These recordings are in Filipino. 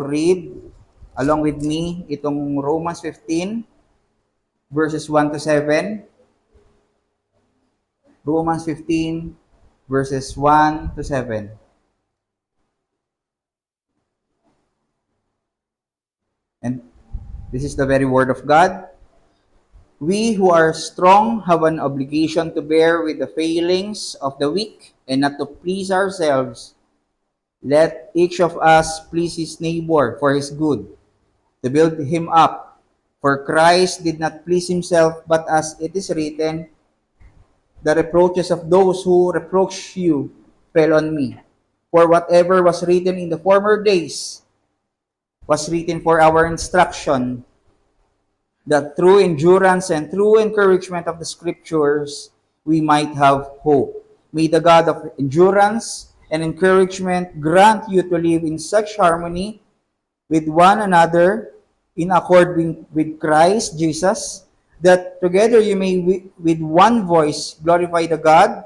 read along with me itong Romans 15 verses 1 to 7. Romans 15 verses 1 to 7. And this is the very word of God. We who are strong have an obligation to bear with the failings of the weak and not to please ourselves. Let each of us please his neighbor for his good, to build him up. For Christ did not please himself, but as it is written, the reproaches of those who reproach you fell on me. For whatever was written in the former days was written for our instruction, that through endurance and through encouragement of the Scriptures, we might have hope. May the God of endurance and encouragement grant you to live in such harmony with one another in accord with Christ Jesus, that together you may with one voice glorify the God,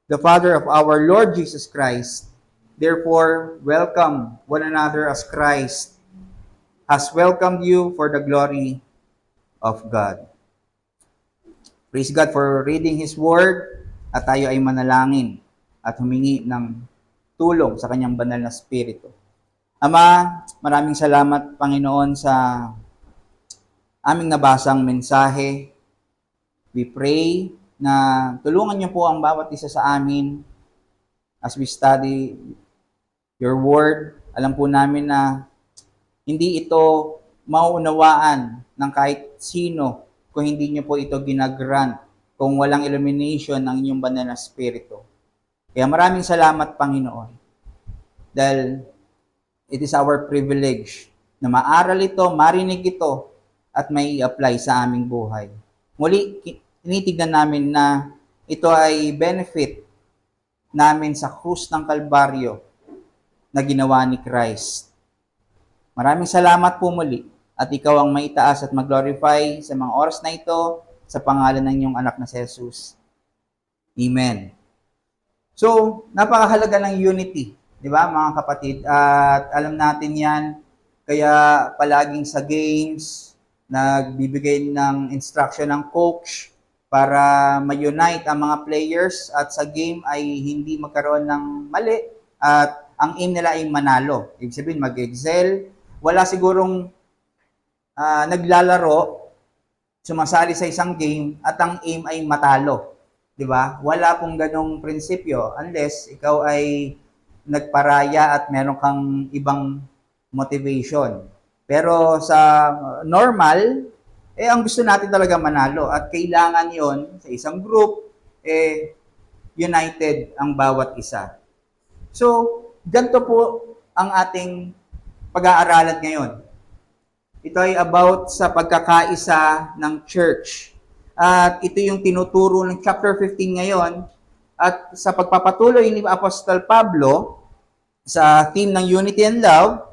the Father of our Lord Jesus Christ. Therefore, welcome one another as Christ has welcomed you for the glory of God. Praise God for reading His Word, at tayo ay manalangin at humingi ng tulong sa Kanyang banal na Espiritu. Ama, maraming salamat, Panginoon, sa aming nabasang mensahe. We pray na tulungan niyo po ang bawat isa sa amin as we study your Word. Alam po namin na hindi ito mauunawaan ng kahit sino kung hindi niyo po ito ginagrant, kung walang illumination ng inyong banal na Espiritu. Kaya maraming salamat, Panginoon, dahil it is our privilege na maaral ito, marinig ito, at may apply sa aming buhay. Muli, tinitignan namin na ito ay benefit namin sa krus ng Kalbaryo na ginawa ni Christ. Maraming salamat po muli, at ikaw ang maitaas at mag-glorify sa mga oras na ito sa pangalan ng iyong anak na si Jesus. Amen. So, napakahalaga ng unity, di ba mga kapatid? At alam natin yan, kaya palaging sa games, nagbibigay ng instruction ng coach para ma-unite ang mga players at sa game ay hindi magkaroon ng mali at ang aim nila ay manalo. Ibig sabihin, mag-excel. Wala sigurong naglalaro, sumasali sa isang game at ang aim ay matalo. Di ba? Wala pong ganong prinsipyo unless ikaw ay nagparaya at meron kang ibang motivation. Pero sa normal, ang gusto natin talaga manalo at kailangan yon sa isang group, united ang bawat isa. So, ganito po ang ating pag-aaralan ngayon. Ito ay about sa pagkakaisa ng church. At ito yung tinuturo ng chapter 15 ngayon. At sa pagpapatuloy ni Apostol Pablo sa theme ng Unity and Love,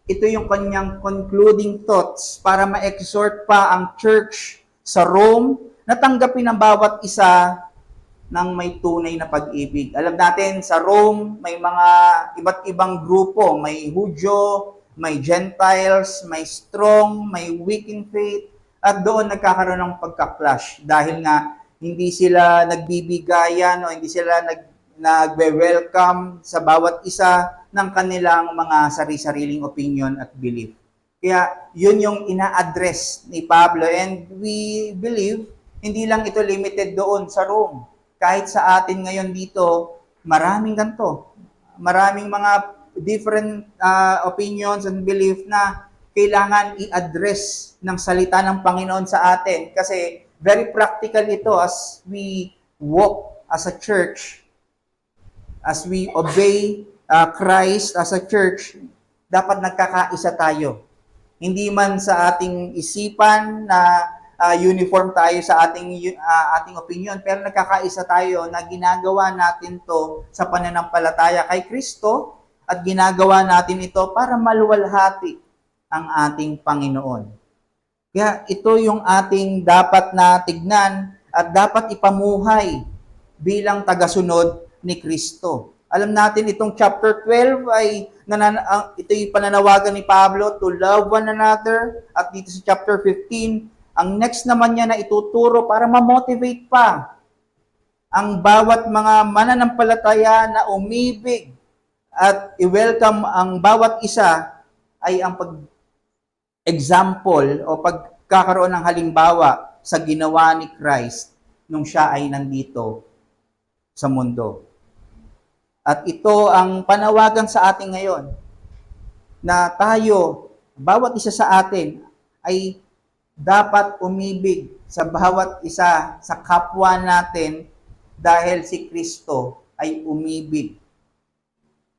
ito yung kanyang concluding thoughts para ma-exhort pa ang church sa Rome na tanggapin ang bawat isa ng may tunay na pag-ibig. Alam natin, sa Rome, may mga iba't ibang grupo. May Hudyo, may Gentiles, may strong, may weak in faith, at doon nagkakaroon ng pagka-clash dahil nga hindi sila nagbibigayan o hindi sila nagwe-welcome sa bawat isa ng kanilang mga sari-sariling opinion at belief. Kaya yun yung ina-address ni Pablo, and we believe hindi lang ito limited doon sa Rome. Kahit sa atin ngayon dito, maraming ganito. Maraming mga different opinions and belief na kailangan i-address ng salita ng Panginoon sa atin. Kasi very practical ito as we walk as a church, as we obey Christ as a church, dapat nagkakaisa tayo. Hindi man sa ating isipan na uniform tayo sa ating opinion, pero nagkakaisa tayo na ginagawa natin to sa pananampalataya kay Kristo at ginagawa natin ito para maluwalhati ang ating Panginoon. Kaya ito yung ating dapat na tignan at dapat ipamuhay bilang tagasunod ni Kristo. Alam natin itong chapter 12 ay ito yung pananawagan ni Pablo to love one another. At dito sa chapter 15, ang next naman niya na ituturo para ma-motivate pa ang bawat mga mananampalataya na umibig at i-welcome ang bawat isa ay ang pag-example o pagkakaroon ng halimbawa sa ginawa ni Christ nung siya ay nandito sa mundo. At ito ang panawagan sa atin ngayon na tayo, bawat isa sa atin ay dapat umibig sa bawat isa sa kapwa natin dahil si Kristo ay umibig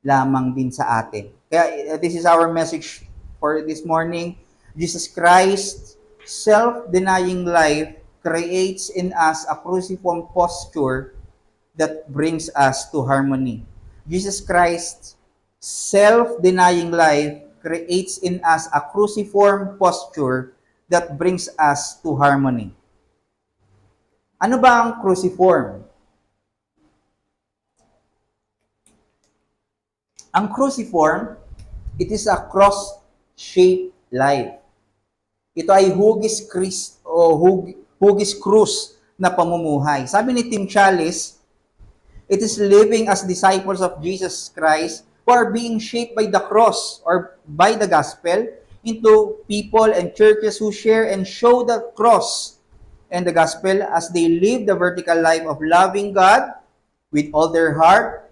lamang din sa atin. Kaya this is our message for this morning. Jesus Christ's self-denying life creates in us a cruciform posture that brings us to harmony. Jesus Christ's self-denying life creates in us a cruciform posture that brings us to harmony. Ano ba ang cruciform? Ang cruciform, it is a cross-shaped life. Ito ay hugis krus na pamumuhay. Sabi ni Tim Challies, it is living as disciples of Jesus Christ who are being shaped by the cross or by the gospel into people and churches who share and show the cross and the gospel as they live the vertical life of loving God with all their heart,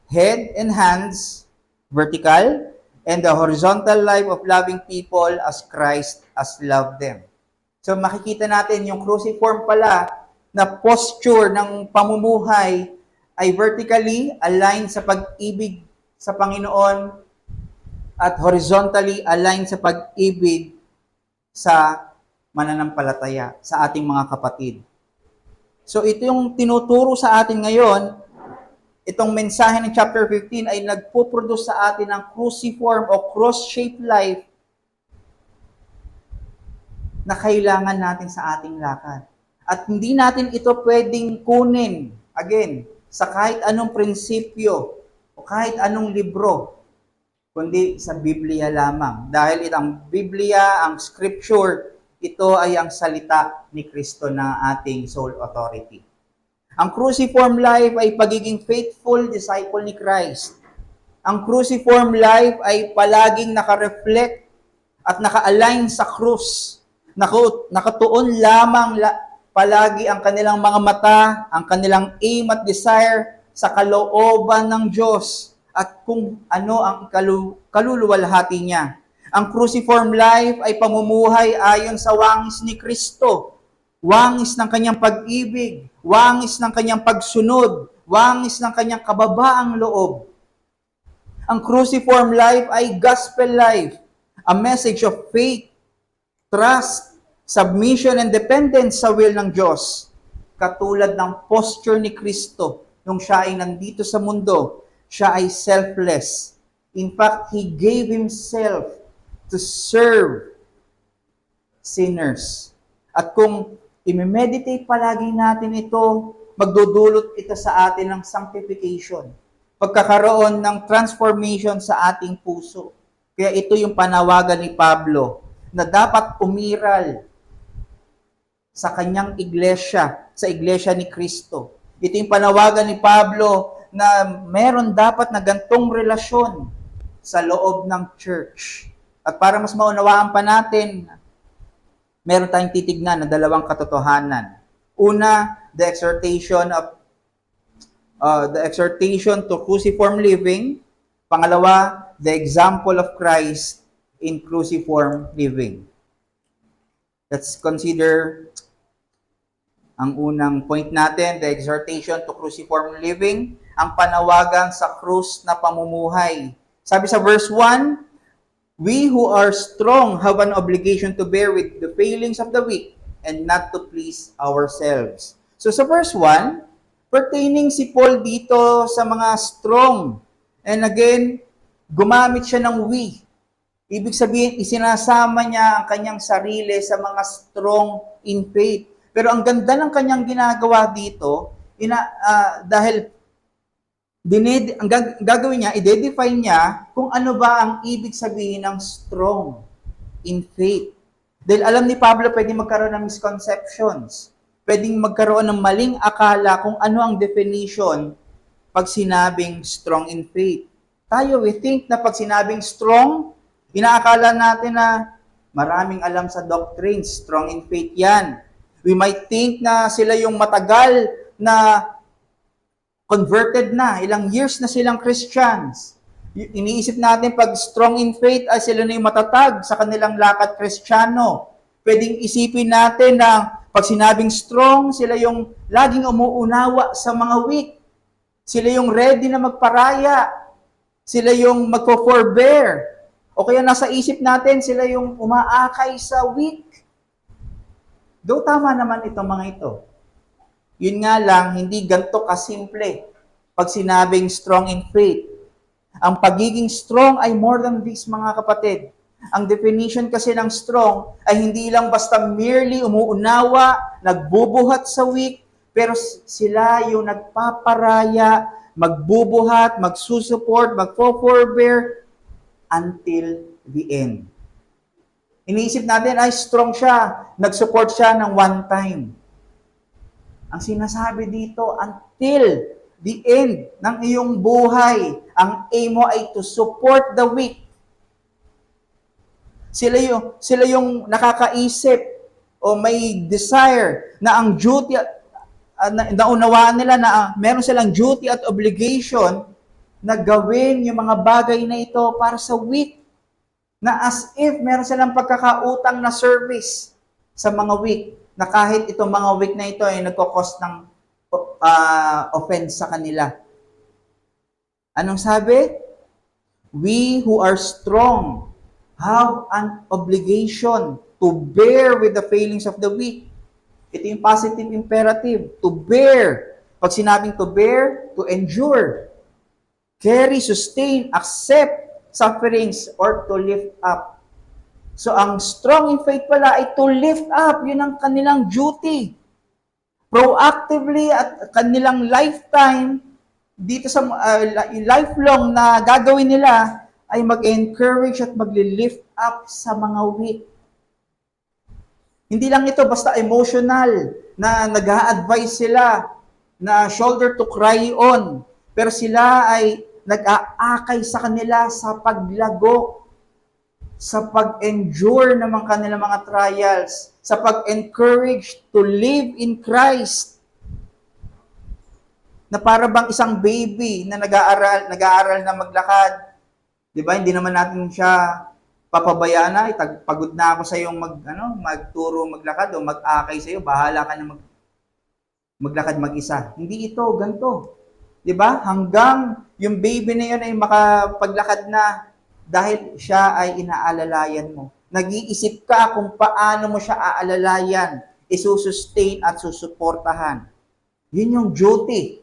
head, and hands, vertical, and the horizontal life of loving people as Christ has loved them. So makikita natin yung cruciform pala na posture ng pamumuhay ay vertically aligned sa pag-ibig sa Panginoon at horizontally aligned sa pag-ibig sa mananampalataya, sa ating mga kapatid. So ito yung tinuturo sa atin ngayon, itong mensahe ng chapter 15 ay nagpo-produce sa atin ng cruciform o cross-shaped life na kailangan natin sa ating lakad. At hindi natin ito pwedeng kunin, again, sa kahit anong prinsipyo o kahit anong libro, kundi sa Biblia lamang. Dahil ang Biblia, ang Scripture, ito ay ang salita ni Kristo na ating sole authority. Ang cruciform life ay pagiging faithful disciple ni Christ. Ang cruciform life ay palaging naka-reflect at naka-align sa krus. Nakatuon lamang palagi ang kanilang mga mata, ang kanilang aim at desire sa kalooban ng Diyos at kung ano ang kaluluwalhati niya. Ang cruciform life ay pamumuhay ayon sa wangis ni Kristo. Wangis ng kanyang pag-ibig, wangis ng kanyang pagsunod, wangis ng kanyang kababaang loob. Ang cruciform life ay gospel life, a message of faith, trust, submission, and dependence sa will ng Diyos. Katulad ng posture ni Kristo nung siya ay nandito sa mundo, siya ay selfless. In fact, He gave Himself to serve sinners. At kung i-meditate palagi natin ito, magdudulot ito sa atin ng sanctification. Pagkakaroon ng transformation sa ating puso. Kaya ito yung panawagan ni Pablo na dapat umiral sa kanyang iglesia, sa iglesia ni Kristo. Ito yung panawagan ni Pablo na meron dapat na gantong relasyon sa loob ng church. At para mas maunawaan pa natin, meron tayong titignan na dalawang katotohanan. Una, the exhortation to cruciform living. Pangalawa, the example of Christ in cruciform living. Let's consider ang unang point natin, the exhortation to cruciform living, ang panawagan sa krus na pamumuhay. Sabi sa verse 1, we who are strong have an obligation to bear with the failings of the weak and not to please ourselves. So sa verse 1, pertaining si Paul dito sa mga strong. And again, gumamit siya ng we. Ibig sabihin, isinasama niya ang kanyang sarili sa mga strong in faith. Pero ang ganda ng kanyang ginagawa dito, dahil Ang gagawin niya, i-define niya kung ano ba ang ibig sabihin ng strong in faith. Dahil alam ni Pablo, pwedeng magkaroon ng misconceptions. Pwedeng magkaroon ng maling akala kung ano ang definition pag sinabing strong in faith. Tayo, we think na pag sinabing strong, inaakala natin na maraming alam sa doctrine, strong in faith yan. We might think na sila yung matagal na converted na, ilang years na silang Christians. Iniisip natin pag strong in faith ay sila na yung matatag sa kanilang lakad Kristiyano. Pwedeng isipin natin na pag sinabing strong, sila yung laging umuunawa sa mga weak. Sila yung ready na magparaya. Sila yung magpo-forbear. O kaya nasa isip natin, sila yung umaakay sa weak. Though tama naman itong mga ito. Yun nga lang, hindi ganito kasimple pag sinabing strong in faith. Ang pagiging strong ay more than this, mga kapatid. Ang definition kasi ng strong ay hindi lang basta merely umuunawa, nagbubuhat sa weak, pero sila yung nagpaparaya, magbubuhat, magsusupport, magpo-forbear until the end. Iniisip natin, ay strong siya, nag-support siya ng one time. Ang sinasabi dito, until the end ng iyong buhay, ang aim mo ay to support the weak. Sila yung nakakaisip o may desire na ang duty, naunawaan nila na meron silang duty at obligation na gawin yung mga bagay na ito para sa weak. Na as if meron silang pagkakautang na service sa mga weak, na kahit itong mga weak na ito ay nagkakos ng offense sa kanila. Anong sabi? We who are strong have an obligation to bear with the failings of the weak. Ito yung positive imperative, to bear. Pag sinabing to bear, to endure, carry, sustain, accept sufferings, or to lift up. So, ang strong in faith pala ay to lift up. Yun ang kanilang duty. Proactively at kanilang lifetime, dito sa lifelong na gagawin nila, ay mag-encourage at mag-lift up sa mga weak. Hindi lang ito basta emotional, na nag-a-advise sila, na shoulder to cry on, pero sila ay nag-aakay sa kanila sa paglago, sa pag-endure ng mga kanilang mga trials, sa pag-encourage to live in Christ. Na para bang isang baby na nag-aaral na maglakad. 'Di ba? Hindi naman natin siya papabayaan na, pagod na ako sa iyong magturo maglakad o mag-akay sa iyo, bahala ka na maglakad mag-isa. Hindi ito, ganito. 'Di ba? Hanggang yung baby na yun ay makapaglakad na dahil siya ay inaalalayan mo. Nag-iisip ka kung paano mo siya aalalayan, isusustain at susuportahan. Yun yung duty.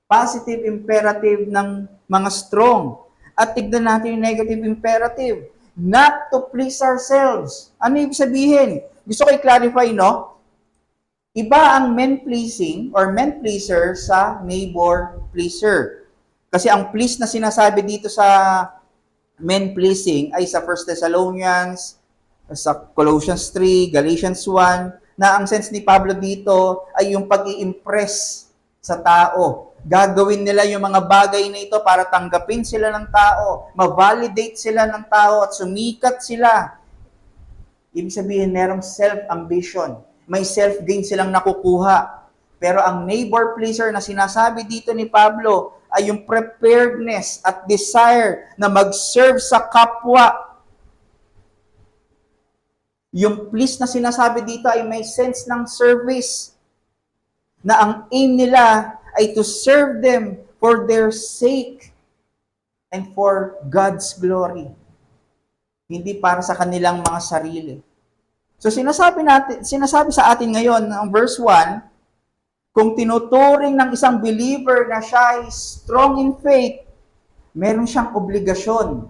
Positive imperative ng mga strong. At tignan natin yung negative imperative. Not to please ourselves. Ano ibig sabihin? Gusto ko i-clarify, no? Iba ang men-pleasing or men-pleaser sa neighbor-pleaser. Kasi ang please na sinasabi dito sa men-pleasing ay sa 1 Thessalonians, sa Colossians 3, Galatians 1, na ang sense ni Pablo dito ay yung pag-i-impress sa tao. Gagawin nila yung mga bagay na ito para tanggapin sila ng tao, ma-validate sila ng tao at sumikat sila. Ibig sabihin, merong self-ambition. May self-gain silang nakukuha. Pero ang neighbor pleaser na sinasabi dito ni Pablo ay yung preparedness at desire na mag-serve sa kapwa. Yung please na sinasabi dito ay may sense ng service. Na ang aim nila ay to serve them for their sake and for God's glory. Hindi para sa kanilang mga sarili. So sinasabi sa atin ngayon, ang verse 1, kung tinuturing ng isang believer na siya ay strong in faith, meron siyang obligasyon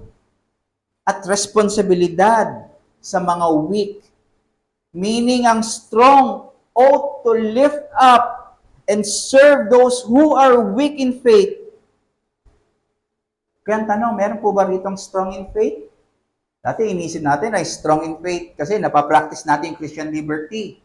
at responsibilidad sa mga weak. Meaning, ang strong ought to lift up and serve those who are weak in faith Kaya ang tanong, meron po ba ritong strong in faith? Dati inisip natin ay strong in faith kasi napapractice natin yung Christian liberty.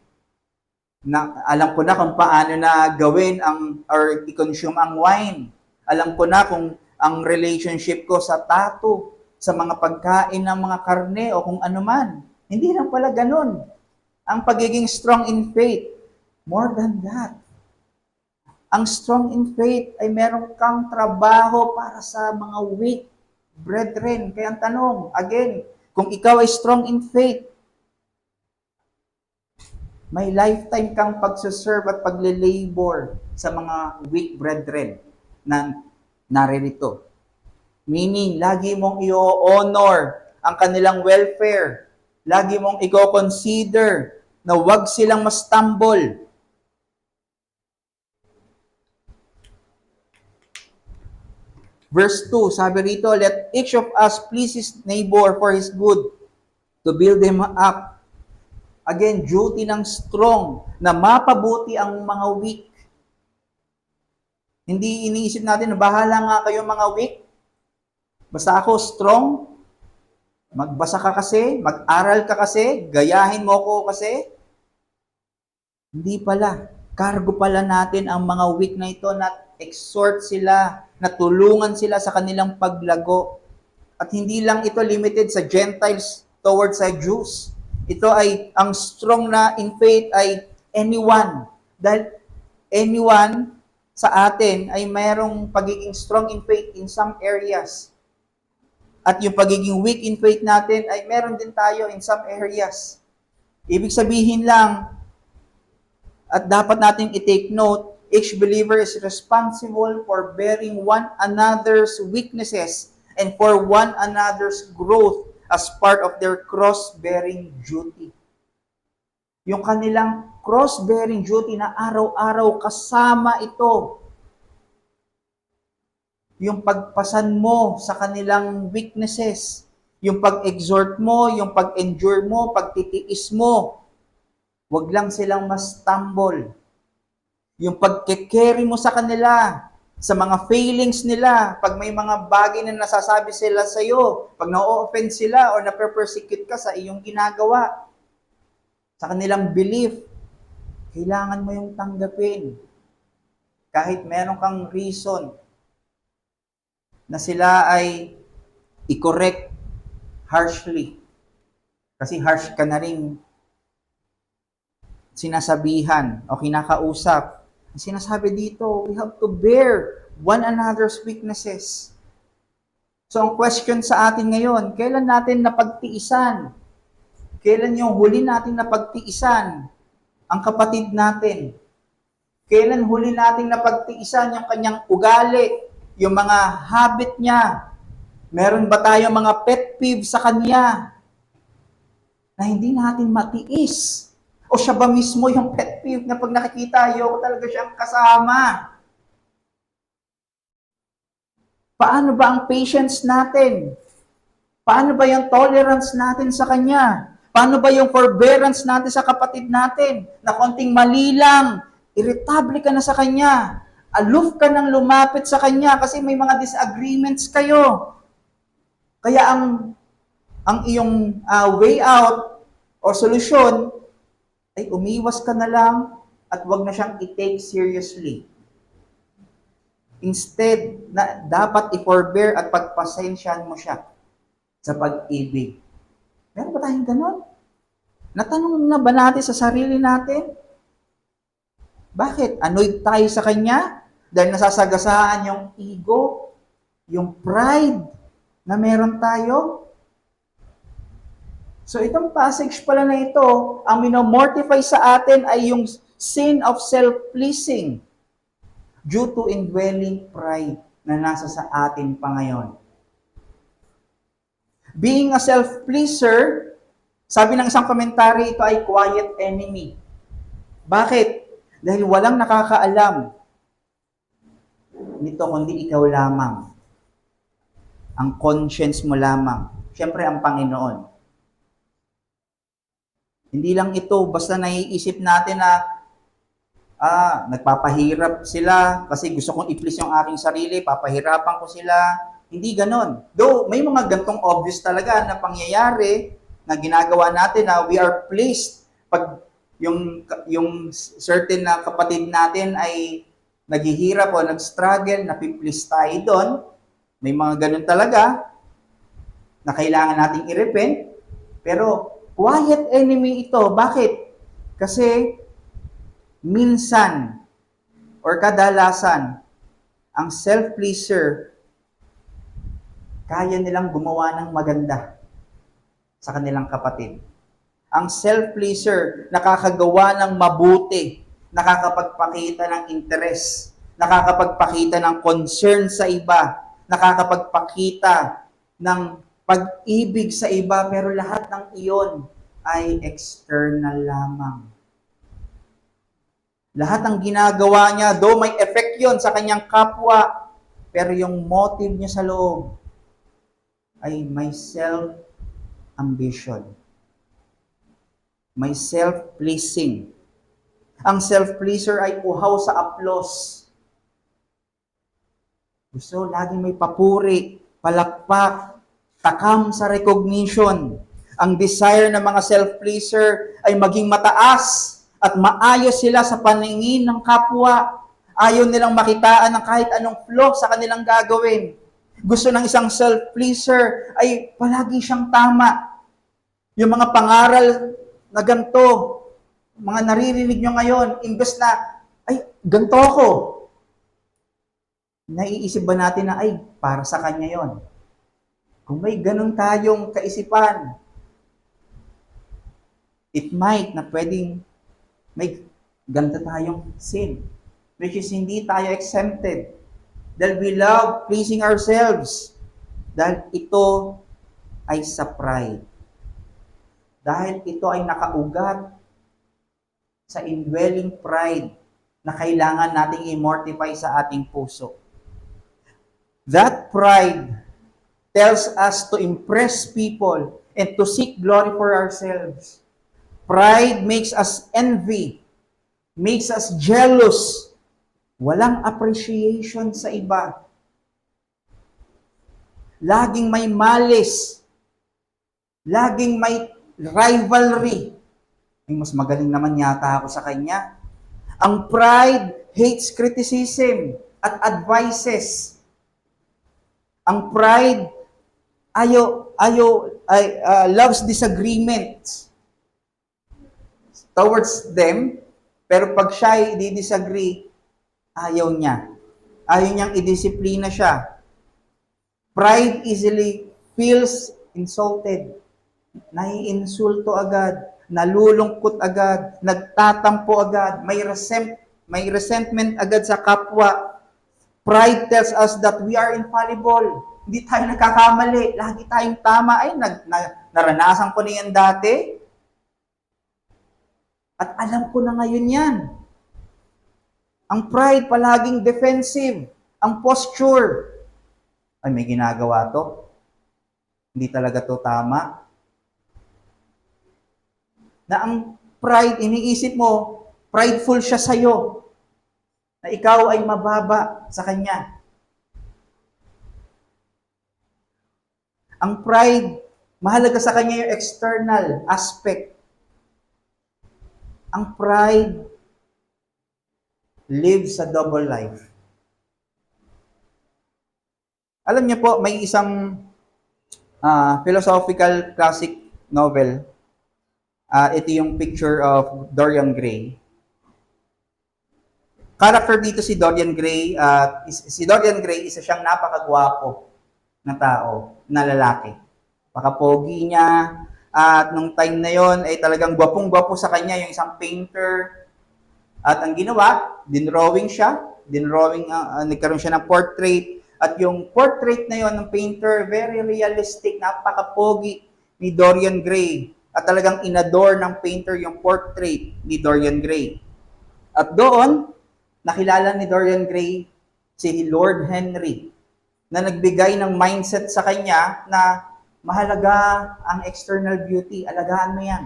Na, alam ko na kung paano na gawin ang or i-consume ang wine. Alam ko na kung ang relationship ko sa tato, sa mga pagkain ng mga karne o kung ano man. Hindi lang pala ganun. Ang pagiging strong in faith, more than that. Ang strong in faith ay meron kang trabaho para sa mga weak brethren. Kaya ang tanong, again, kung ikaw ay strong in faith, may lifetime kang pagsuserve at pagle-labor sa mga weak brethren na naririto. Meaning, lagi mong i-honor ang kanilang welfare. Lagi mong i-consider na wag silang mastumble. Verse 2, sabi rito, let each of us please his neighbor for his good, to build him up. Again, duty ng strong na mapabuti ang mga weak. Hindi iniisip natin, bahala nga kayo mga weak. Basta ako strong, magbasa ka kasi, mag-aral ka kasi, gayahin mo ko kasi. Hindi pala. Cargo pala natin ang mga weak na ito na exhort sila, na tulungan sila sa kanilang paglago. At hindi lang ito limited sa Gentiles towards sa Jews. Ito ay, ang strong na in faith ay anyone. Dahil anyone sa atin ay mayroong pagiging strong in faith in some areas. At yung pagiging weak in faith natin ay meron din tayo in some areas. Ibig sabihin lang, at dapat natin i-take note, each believer is responsible for bearing one another's weaknesses and for one another's growth as part of their cross-bearing duty. Yung kanilang cross-bearing duty na araw-araw kasama ito. Yung pagpasan mo sa kanilang weaknesses, yung pag-exhort mo, yung pag-endure mo, pagtitiis mo. Huwag lang silang ma-stumble. Yung pag-carry mo sa kanila, sa mga failings nila, pag may mga bagay na nasasabi sila sa iyo, pag na-offend sila or na-persecute ka sa iyong ginagawa, sa kanilang belief, kailangan mo yung tanggapin. Kahit meron kang reason na sila ay i-correct harshly. Kasi harsh ka na rin sinasabihan o kinakausap. Sinasabi dito, we have to bear one another's weaknesses. So ang question sa atin ngayon, kailan natin napagtiisan? Kailan yung huli natin napagtiisan ang kapatid natin? Kailan huli natin napagtiisan yung kanyang ugali, yung mga habit niya? Meron ba tayo mga pet peeve sa kanya na hindi natin matiis? O siya ba mismo yung pet peeve na pag nakikita, ayoko talaga siyang kasama? Paano ba ang patience natin? Paano ba yung tolerance natin sa kanya? Paano ba yung forbearance natin sa kapatid natin? Na konting mali lang, irritable ka na sa kanya. Aloof ka nang lumapit sa kanya kasi may mga disagreements kayo. Kaya ang iyong way out o solusyon ay umiwas ka na lang at wag na siyang i-take seriously. Instead, na dapat i-forbear at pagpasensyahan mo siya sa pag-ibig. Meron ba tayong ganon? Natanong na ba natin sa sarili natin? Bakit? Annoyed tayo sa kanya? Dahil nasasagasaan yung ego, yung pride na meron tayo? So itong passage pala na ito, ang minomortify sa atin ay yung sin of self-pleasing due to indwelling pride na nasa sa atin pa ngayon. Being a self-pleaser, sabi ng isang komentary, ito ay quiet enemy. Bakit? Dahil walang nakakaalam nito kundi ikaw lamang. Ang conscience mo lamang. Siyempre, ang Panginoon. Hindi lang ito, basta naiisip natin na nagpapahirap sila kasi gusto kong i-please yung aking sarili, papahirapan ko sila, Hindi ganon. Though may mga gantong obvious talaga na pangyayari na ginagawa natin na we are pleased pag yung certain na kapatid natin ay naghihirap o nag-struggle, napiplease tayo doon. May mga ganun talaga na kailangan nating i-repent. Pero quiet enemy ito. Bakit? Kasi minsan or kadalasan ang self-pleaser kaya nilang gumawa ng maganda sa kanilang kapatid. Ang self-pleaser nakakagawa ng mabuti, nakakapagpakita ng interes, nakakapagpakita ng concern sa iba, nakakapagpakita ng pag-ibig sa iba, pero lahat ng iyon ay external lamang. Lahat ng ginagawa niya, though may effect yon sa kanyang kapwa, pero yung motive niya sa loob ay may self-ambition. May self-pleasing. Ang self-pleaser ay uhaw sa applause. Gusto laging may papuri, palakpak, takam sa recognition. Ang desire ng mga self-pleaser ay maging mataas at maayos sila sa paningin ng kapwa. Ayaw nilang makitaan ng kahit anong flaw sa kanilang gagawin. Gusto ng isang self-pleaser ay palagi siyang tama. Yung mga pangaral na ganito, mga naririnig nyo ngayon, imbes na, ay, ganito ako. Naiisip ba natin na, ay, para sa kanya yon? Kung may ganun tayong kaisipan, it might na pwedeng may ganito tayong sin, which is hindi tayo exempted. Dahil we love pleasing ourselves. Dahil ito ay sa pride. Dahil ito ay nakaugat sa indwelling pride na kailangan nating i-mortify sa ating puso. That pride tells us to impress people and to seek glory for ourselves. Pride makes us envy, makes us jealous, walang appreciation sa iba. Laging may malice, laging may rivalry. Ay, mas magaling naman yata ako sa kanya. Ang pride hates criticism at advices. Ang pride loves disagreements towards them, pero pag siya ay di-disagree, ayaw niya. Ayaw niyang i-disiplina siya. Pride easily feels insulted. Naiinsulto agad, nalulungkot agad, nagtatampo agad, may resentment agad sa kapwa. Pride tells us that we are infallible. Hindi tayo nagkakamali. Lagi tayong tama. Ay, naranasan ko na yan dati. At alam ko na ngayon yan. Ang pride palaging defensive. Ang posture. Ay, may ginagawa to. Hindi talaga to tama. Na ang pride, iniisip mo, prideful siya sa'yo. Na ikaw ay mababa sa kanya. Ang pride, mahalaga sa kanya yung external aspect. Ang pride lives a double life. Alam niyo po, may isang philosophical classic novel. Ito yung picture of Dorian Gray. Character dito si Dorian Gray. Si Dorian Gray, isa siyang napakagwapo na tao, na lalaki. Pakapogi niya. At nung time na yon ay talagang gwapong-gwapo sa kanya yung isang painter. At ang ginawa, dinrawing siya. Nagkaroon siya ng portrait. At yung portrait na yon ng painter, very realistic, napakapogi ni Dorian Gray. At talagang inadore ng painter yung portrait ni Dorian Gray. At doon, nakilala ni Dorian Gray si Lord Henry na nagbigay ng mindset sa kanya na mahalaga ang external beauty, alagaan mo yan.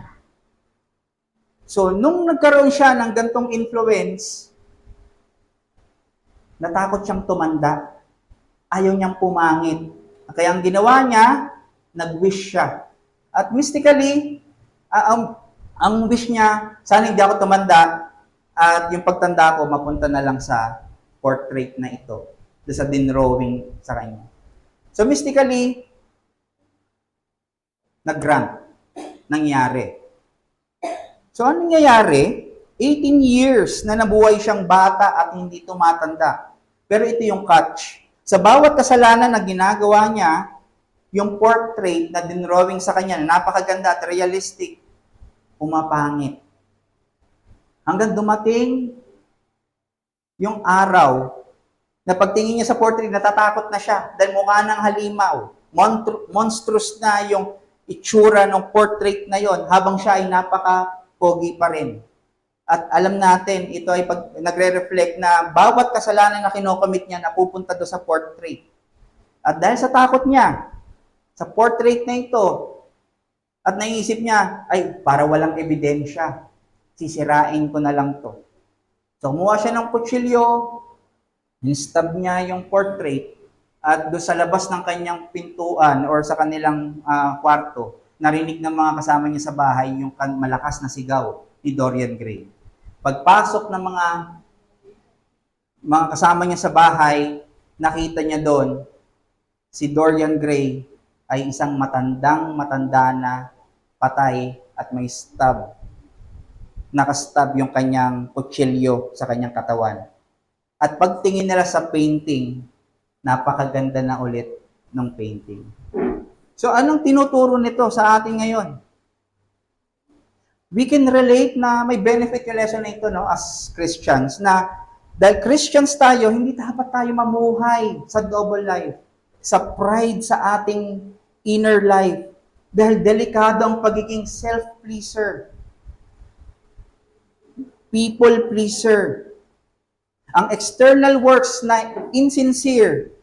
So, nung nagkaroon siya ng gantong influence, natakot siyang tumanda. Ayaw niyang pumangit. Kaya ang ginawa niya, nag-wish siya. At mystically, ang wish niya, sana hindi ako tumanda at yung pagtanda ko mapunta na lang sa portrait na ito, sa dinrawing sa kanya. So mystically, nag-grant. Nangyari. So ano nangyayari? 18 years na nabuhay siyang bata at hindi tumatanda. Pero ito yung catch. Sa bawat kasalanan na ginagawa niya, yung portrait na dinrawing sa kanya, na napakaganda at realistic, pumapangit. Hanggang dumating yung araw na pagtingin niya sa portrait, natatakot na siya dahil mukha ng halimaw. Monstrous na yung itsura ng portrait na yon habang siya ay napaka-pogi pa rin. At alam natin, ito ay nagre-reflect na bawat kasalanan na kinocommit niya napupunta do sa portrait. At dahil sa takot niya, sa portrait na ito, at naisip niya, ay, para walang ebidensya, sisirain ko na lang to. So, kumuha siya ng kutsilyo, instab niya yung portrait, at do sa labas ng kanyang pintuan or sa kanilang kwarto, narinig ng mga kasama niya sa bahay yung malakas na sigaw ni Dorian Gray. Pagpasok ng mga kasama niya sa bahay, nakita niya doon si Dorian Gray ay isang matanda na patay at may stab. Nakastab yung kanyang kutsilyo sa kanyang katawan. At pagtingin nila sa painting, napakaganda na ulit ng painting. So anong tinuturo nito sa atin ngayon? We can relate na may benefit yung lesson na ito, no, as Christians, na dahil Christians tayo, hindi dapat tayo mamuhay sa double life, sa pride sa ating inner life, dahil delikado ang pagiging self-pleaser, people pleaser. Ang external works na insincere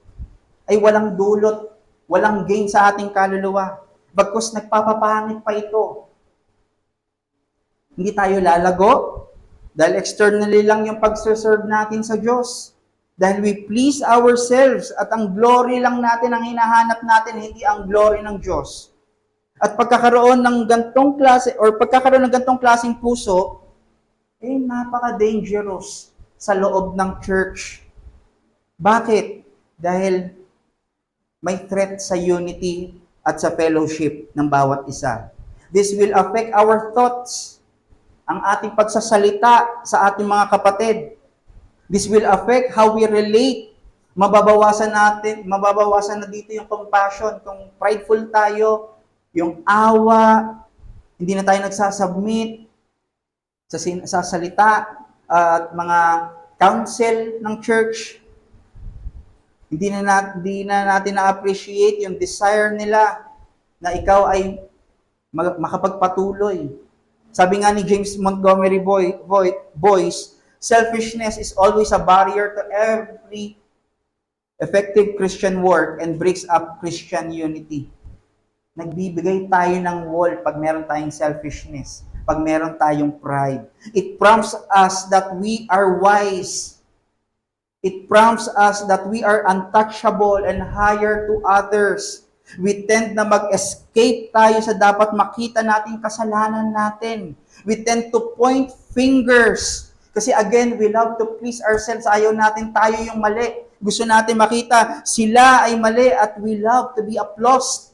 ay walang dulot, walang gain sa ating kaluluwa. Bagkus nagpapapangit pa ito. Hindi tayo lalago dahil externally lang yung pagserserve natin sa Diyos. Dahil we please ourselves at ang glory lang natin ang hinahanap natin, hindi ang glory ng Diyos. At pagkakaroon ng gantong klaseng puso, napaka-dangerous sa loob ng church. Bakit? Dahil may threat sa unity at sa fellowship ng bawat isa. This will affect our thoughts, ang ating pagsasalita sa ating mga kapatid. This will affect how we relate. Mababawasan na dito yung compassion. Kung prideful tayo, yung awa, hindi na tayo nagsasubmit sa salita at mga counsel ng church. Hindi na natin na-appreciate yung desire nila na ikaw ay makapagpatuloy. Sabi nga ni James Montgomery Boyce, selfishness is always a barrier to every effective Christian work and breaks up Christian unity. Nagbibigay tayo ng wall pag meron tayong selfishness, pag meron tayong pride. It prompts us that we are wise. It prompts us that we are untouchable and higher to others. We tend na mag-escape tayo sa dapat makita nating kasalanan natin. We tend to point fingers. Kasi again, we love to please ourselves. Ayaw natin tayo yung mali. Gusto natin makita sila ay mali at we love to be applauded.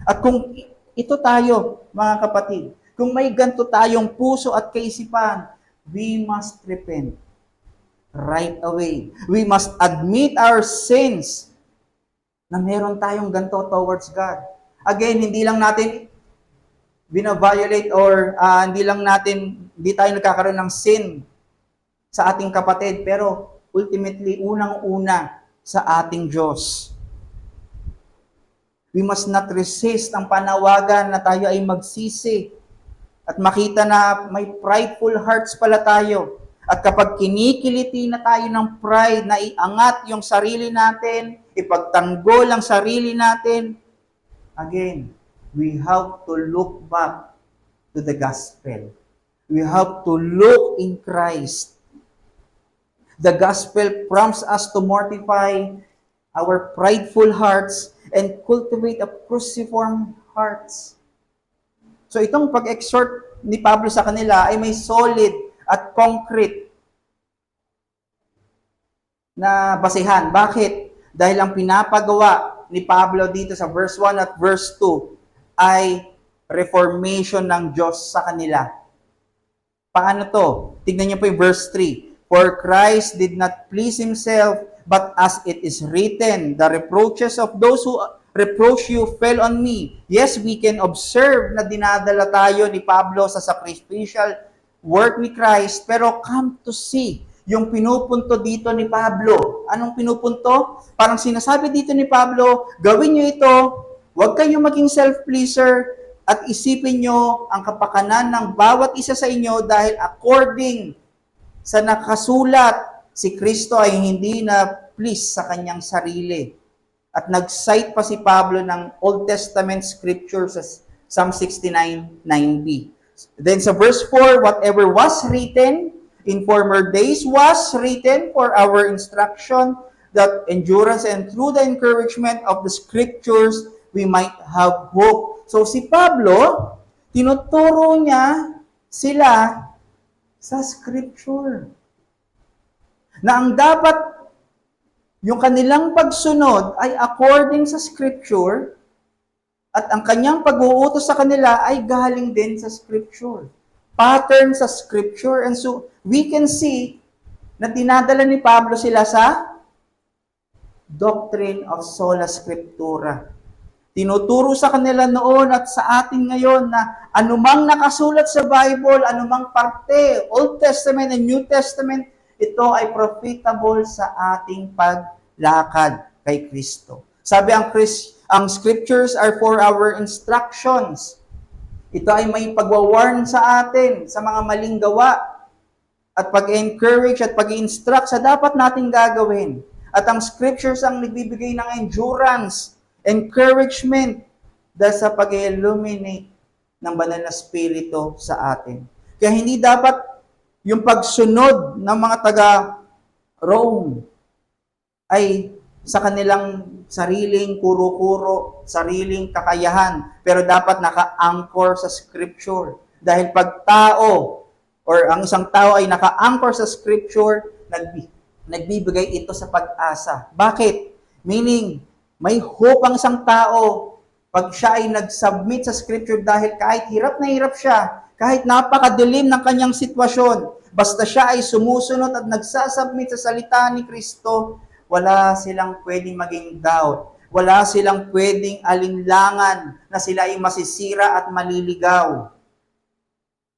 At kung ito tayo, mga kapatid, kung may ganito tayong puso at kaisipan, we must repent right away. We must admit our sins na meron tayong ganito towards God. Again, hindi lang natin bina-violate or hindi tayo nagkakaroon ng sin sa ating kapatid, pero ultimately, unang-una sa ating Diyos. We must not resist ang panawagan na tayo ay magsisi at makita na may prideful hearts pala tayo. At kapag kinikiliti na tayo ng pride na iangat yung sarili natin, ipagtanggol ang sarili natin, again, we have to look back to the gospel. We have to look in Christ. The gospel prompts us to mortify our prideful hearts and cultivate a cruciform hearts. So itong pag-exhort ni Pablo sa kanila ay may solid at concrete na basihan. Bakit? Dahil ang pinapagawa ni Pablo dito sa verse 1 at verse 2 ay reformation ng Diyos sa kanila. Paano to? Tignan niyo po yung verse 3. For Christ did not please himself, but as it is written, the reproaches of those who reproach you fell on me. Yes, we can observe na dinadala tayo ni Pablo sa sacrificial work ni Christ, pero come to see yung pinupunto dito ni Pablo. Anong pinupunto? Parang sinasabi dito ni Pablo, gawin nyo ito, huwag kayong maging self-pleaser, at isipin nyo ang kapakanan ng bawat isa sa inyo dahil according sa nakasulat, si Kristo ay hindi na please sa kanyang sarili. At nag-cite pa si Pablo ng Old Testament scripture sa Psalm 69:9b. Then sa verse 4, whatever was written in former days was written for our instruction, that endurance and through the encouragement of the scriptures, we might have hope. So si Pablo, tinuturo niya sila sa scripture. Na ang dapat yung kanilang pagsunod ay according sa scripture at ang kanyang pag-uutos sa kanila ay galing din sa scripture. Pattern sa scripture. And so we can see na dinadala ni Pablo sila sa doctrine of sola scriptura. Tinuturo sa kanila noon at sa atin ngayon na anumang nakasulat sa Bible, anumang parte, Old Testament and New Testament, ito ay profitable sa ating paglakad kay Kristo. Sabi ang scriptures are for our instructions. Ito ay may pagwawarn sa atin sa mga maling gawa at pag-encourage at pag-instruct sa dapat nating gagawin. At ang scriptures ang nagbibigay ng endurance, encouragement dahil sa pag-illuminate ng banal na spirito sa atin. Kaya hindi dapat yung pagsunod ng mga taga-Rome ay sa kanilang sariling kuro-kuro, sariling kakayahan, pero dapat naka-anchor sa scripture. Dahil pag tao or ang isang tao ay naka-anchor sa scripture, nagbibigay ito sa pag-asa. Bakit? Meaning, may hope ang isang tao pag siya ay nag-submit sa scripture dahil kahit hirap na hirap siya, kahit napakadilim ng kanyang sitwasyon, basta siya ay sumusunod at nagsasubmit sa salita ni Kristo, wala silang pwedeng maging doubt. Wala silang pwedeng alinlangan na sila ay masisira at maliligaw.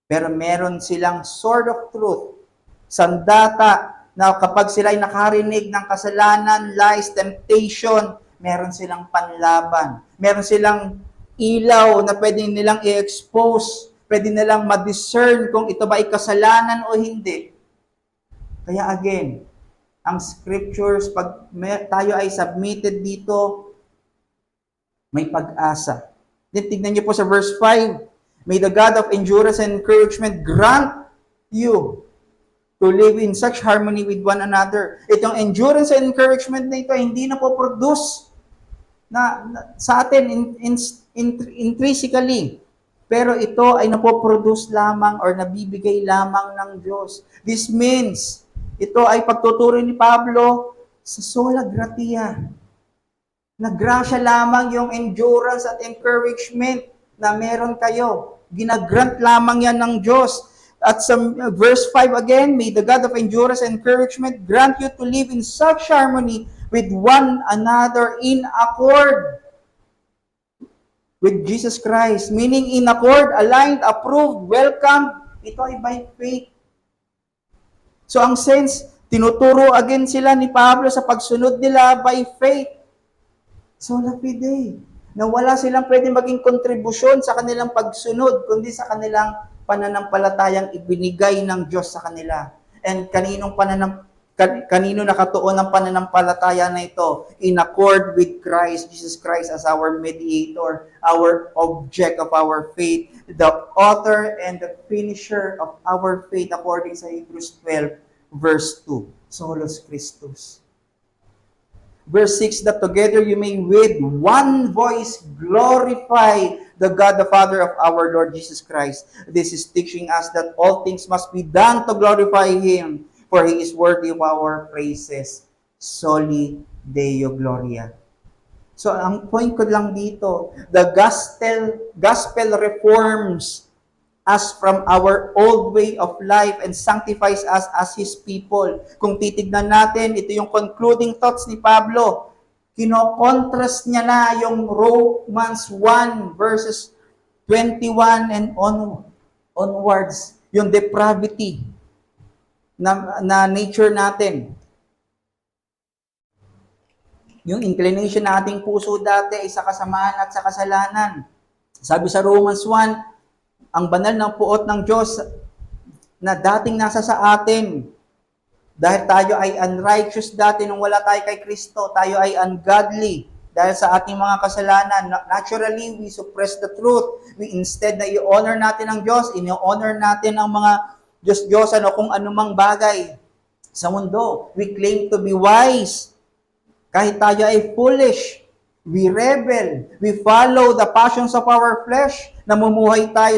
Pero meron silang sword of truth, sandata, na kapag sila ay nakarinig ng kasalanan, lies, temptation, meron silang panlaban. Meron silang ilaw na pwede nilang i-expose, pwede nilang ma-discern kung ito ba ay kasalanan o hindi. Kaya again, ang scriptures, pag tayo ay submitted dito, may pag-asa. Then tignan niyo po sa verse 5, may the God of endurance and encouragement grant you to live in such harmony with one another. Itong endurance and encouragement na ito, hindi na po produce sa atin intrinsically. Pero ito ay napoproduce lamang or nabibigay lamang ng Diyos. This means, ito ay pagtuturo ni Pablo sa sola gratia. Nagrasya lamang yung endurance at encouragement na meron kayo. Ginagrant lamang yan ng Diyos. At sa verse 5 again, may the God of endurance and encouragement grant you to live in such harmony with one another in accord with Jesus Christ. Meaning in accord, aligned, approved, welcomed. Ito ay by faith. So ang sense, tinuturo again sila ni Pablo sa pagsunod nila by faith. Sola fide. Na wala silang pwede maging kontribusyon sa kanilang pagsunod, kundi sa kanilang pananampalatayang ibinigay ng Diyos sa kanila. And kanino nakatuon ang pananampalataya na ito? In accord with Christ, Jesus Christ as our mediator, our object of our faith, the author and the finisher of our faith according sa Hebrews 12, verse 2. Solos Christus. Verse 6, that together you may with one voice glorify the God the Father of our Lord Jesus Christ. This is teaching us that all things must be done to glorify Him, for He is worthy of our praises. Soli Deo Gloria. So ang point ko lang dito, the gospel reforms us from our old way of life and sanctifies us as His people. Kung titignan natin, ito yung concluding thoughts ni Pablo. Kino-contrast niya na yung Romans 1 verses 21 and onwards, yung depravity na nature natin. Yung inclination na ating puso dati ay sa kasamaan at sa kasalanan. Sabi sa Romans 1, ang banal ng puot ng Diyos na dating nasa sa atin, dahil tayo ay unrighteous dati nung wala tayo kay Kristo, tayo ay ungodly dahil sa ating mga kasalanan. Naturally, we suppress the truth. We instead na i-honor natin ang Diyos, i-honor natin ang mga Diyos-Diyosan o kung anumang bagay sa mundo. We claim to be wise. Kahit tayo ay foolish, we rebel, we follow the passions of our flesh, namumuhay tayo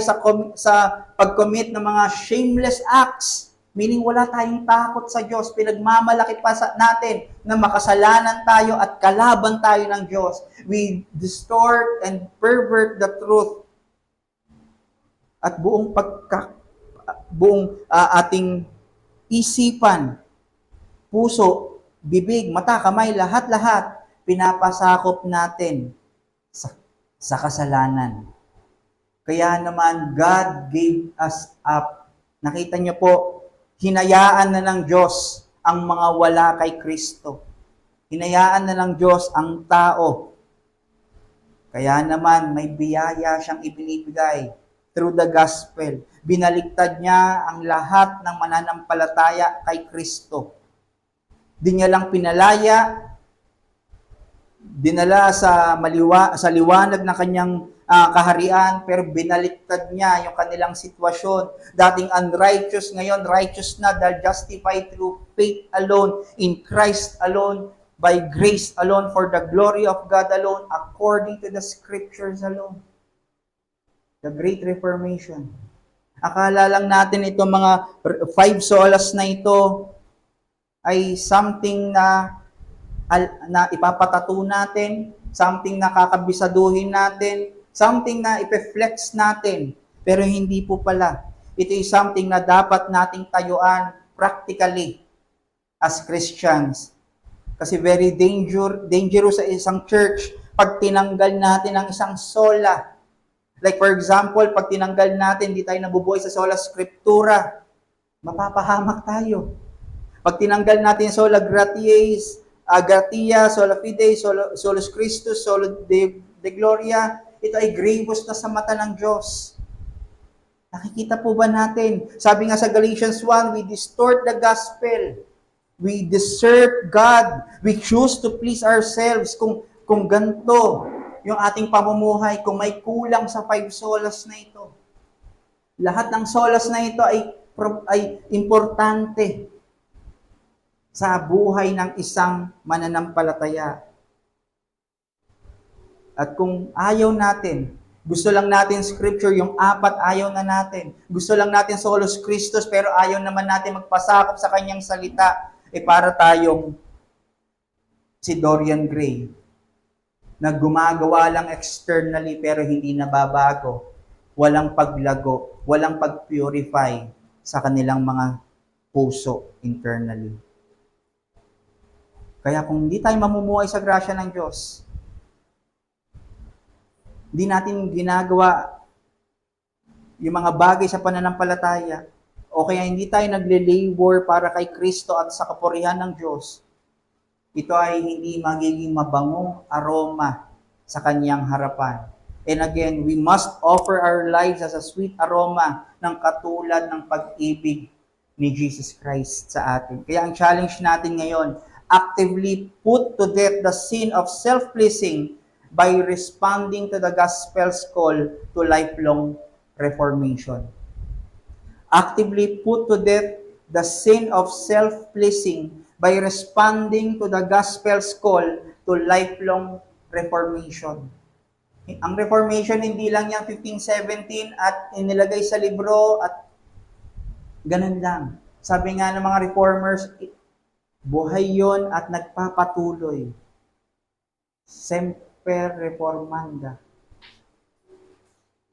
sa pag-commit ng mga shameless acts, meaning wala tayong takot sa Diyos, pinagmamalaki pa natin na makasalanan tayo at kalaban tayo ng Diyos. We distort and pervert the truth. At buong ating isipan, puso, bibig, mata, kamay, lahat-lahat, pinapasakop natin sa kasalanan. Kaya naman, God gave us up. Nakita niyo po, hinayaan na ng Diyos ang mga wala kay Kristo. Hinayaan na ng Diyos ang tao. Kaya naman, may biyaya siyang ibinibigay through the gospel. Binaliktad niya ang lahat ng mananampalataya kay Kristo. Di niya lang dinala sa liwanag ng kanyang kaharian, pero binaliktad niya yung kanilang sitwasyon. Dating unrighteous, ngayon righteous na dahil justified through faith alone, in Christ alone, by grace alone, for the glory of God alone, according to the scriptures alone. The Great Reformation. Akala lang natin itong mga 5 solas na ito ay something na ipapatato natin, something na kakabisaduhin natin, something na ipeflex natin. Pero hindi po pala. Ito is something na dapat nating tayuan practically as Christians. Kasi very dangerous sa isang church pag tinanggal natin ang isang sola. Like for example, pag tinanggal natin, hindi tayo nabubuhay sa sola scriptura, mapapahamak tayo. Pag tinanggal natin sola gratia, sola fide, solus Christus, sola de gloria, ito ay grievous na sa mata ng Diyos. Nakikita po ba natin? Sabi nga sa Galatians 1, we distort the gospel. We desert God. We choose to please ourselves. Kung ganito yung ating pamumuhay, kung may kulang sa 5 solas na ito. Lahat ng solas na ito ay importante sa buhay ng isang mananampalataya. At kung ayaw natin, gusto lang natin scripture, yung 4 ayaw na natin. Gusto lang natin solus Christus, pero ayaw naman natin magpasakop sa kanyang salita. Para tayong si Dorian Gray, na gumagawa lang externally pero hindi nababago. Walang paglago, walang pag-purify sa kanilang mga puso internally. Kaya kung hindi tayo mamumuhay sa grasya ng Diyos, hindi natin ginagawa yung mga bagay sa pananampalataya, o kaya hindi tayo nagle-labor para kay Kristo at sa kapurihan ng Diyos, ito ay hindi magiging mabangong aroma sa kanyang harapan. And again, we must offer our lives as a sweet aroma ng katulad ng pag-ibig ni Jesus Christ sa atin. Kaya ang challenge natin ngayon, actively put to death the sin of self-pleasing by responding to the gospel's call to lifelong reformation. Actively put to death the sin of self-pleasing by responding to the gospel's call to lifelong reformation. Ang reformation, hindi lang yan 1517 at inilagay sa libro at ganun lang. Sabi nga ng mga reformers, buhay yon at nagpapatuloy. Semper reformanda.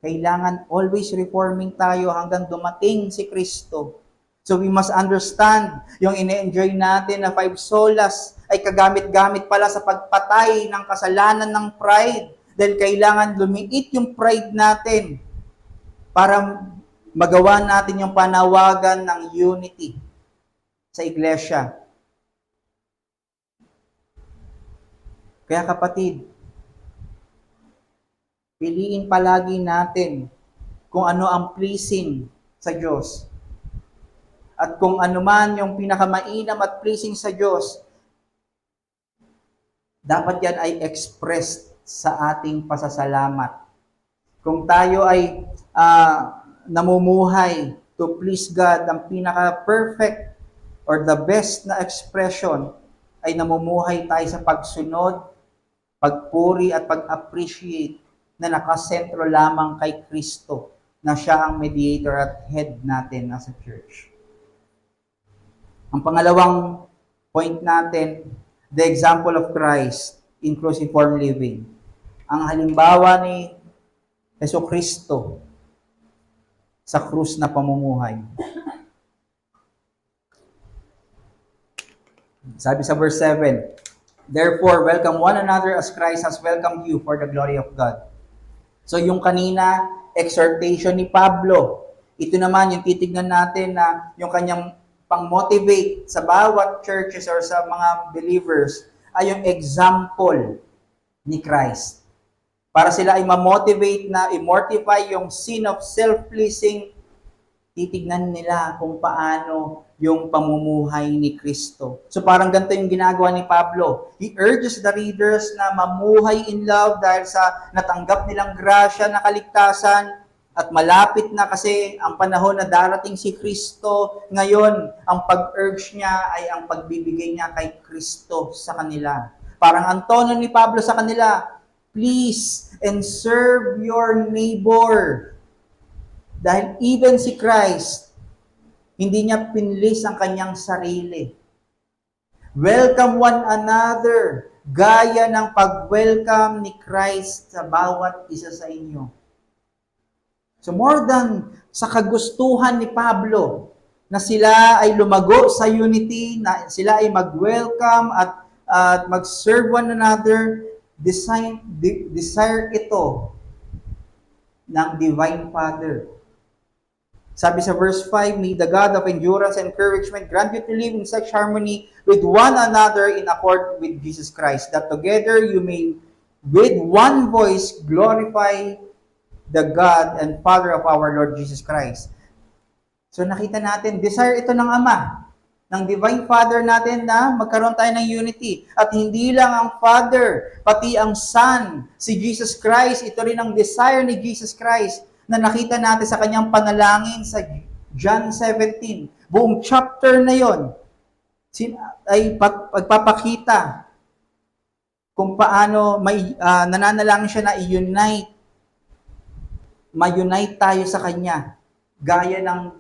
Kailangan always reforming tayo hanggang dumating si Kristo. So we must understand, yung ine-enjoy natin na 5 solas ay kagamit-gamit pala sa pagpatay ng kasalanan ng pride. Dahil kailangan lumiit yung pride natin para magawa natin yung panawagan ng unity sa iglesia. Kaya kapatid, piliin palagi natin kung ano ang pleasing sa Diyos. At kung ano man yung pinakamainam at pleasing sa Diyos, dapat yan ay expressed sa ating pasasalamat. Kung tayo ay namumuhay to please God, ang pinaka-perfect or the best na expression ay namumuhay tayo sa pagsunod, pagpuri at pag-appreciate na nakasentro lamang kay Kristo, na siya ang mediator at head natin as a church. Ang pangalawang point natin, the example of Christ in cruciform living. Ang halimbawa ni Jesucristo sa krus na pamumuhay. Sabi sa verse 7, therefore, welcome one another as Christ has welcomed you for the glory of God. So yung kanina, exhortation ni Pablo, ito naman yung titignan natin na yung kanyang pang-motivate sa bawat churches or sa mga believers ay yung example ni Christ. Para sila ay ma-motivate na i-mortify yung sin of self-pleasing, titignan nila kung paano yung pamumuhay ni Kristo. So parang ganito yung ginagawa ni Pablo. He urges the readers na mamuhay in love dahil sa natanggap nilang grasya na kaligtasan at malapit na kasi ang panahon na darating si Kristo. Ngayon, ang pag-urge niya ay ang pagbibigay niya kay Kristo sa kanila. Parang ang tono ni Pablo sa kanila, please and serve your neighbor. Dahil even si Christ, hindi niya pinlis ang kanyang sarili. Welcome one another, gaya ng pag-welcome ni Christ sa bawat isa sa inyo. So more than sa kagustuhan ni Pablo, na sila ay lumago sa unity, na sila ay mag-welcome at mag-serve one another, desire ito ng Divine Father. Sabi sa verse 5, may the God of endurance and encouragement grant you to live in such harmony with one another in accord with Jesus Christ, that together you may with one voice glorify the God and Father of our Lord Jesus Christ. So nakita natin, desire ito ng Ama, ng Divine Father natin na magkaroon tayo ng unity. At hindi lang ang Father, pati ang Son, si Jesus Christ, ito rin ang desire ni Jesus Christ na nakita natin sa kanyang panalangin sa John 17. Buong chapter na yon ay pagpapakita kung paano may nananalangin siya na ma-unite tayo sa kanya gaya ng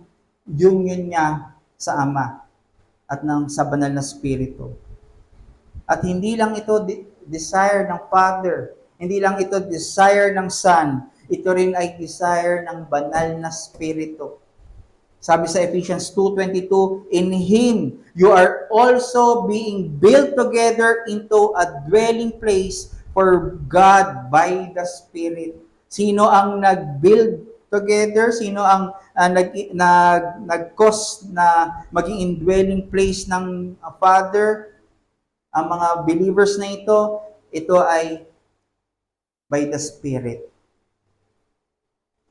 union niya sa Ama at sa banal na Espiritu. At hindi lang ito desire ng Father, hindi lang ito desire ng Son, ito rin ay desire ng banal na Espiritu. Sabi sa Ephesians 2:22, in Him you are also being built together into a dwelling place for God by the Spirit. Sino ang nag-build together? Sino ang nag-cause na maging indwelling place ng Father? Ang mga believers na ito ay by the Spirit.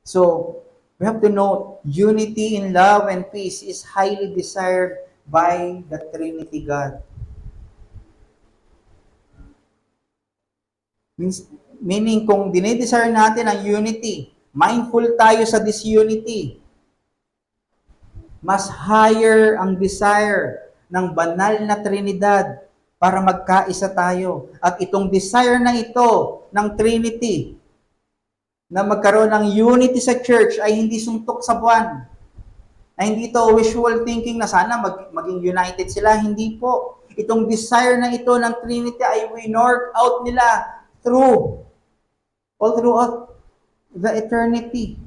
So, we have to know, unity in love and peace is highly desired by the Trinity God. Meaning, kung dinidesire natin ang unity, mindful tayo sa disunity, mas higher ang desire ng banal na Trinidad para magkaisa tayo. At itong desire na ito ng Trinity na magkaroon ng unity sa church ay hindi suntok sa buwan. Na hindi ito wishful thinking na sana maging united sila. Hindi po. Itong desire na ito ng Trinity ay winork out nila all throughout the eternity.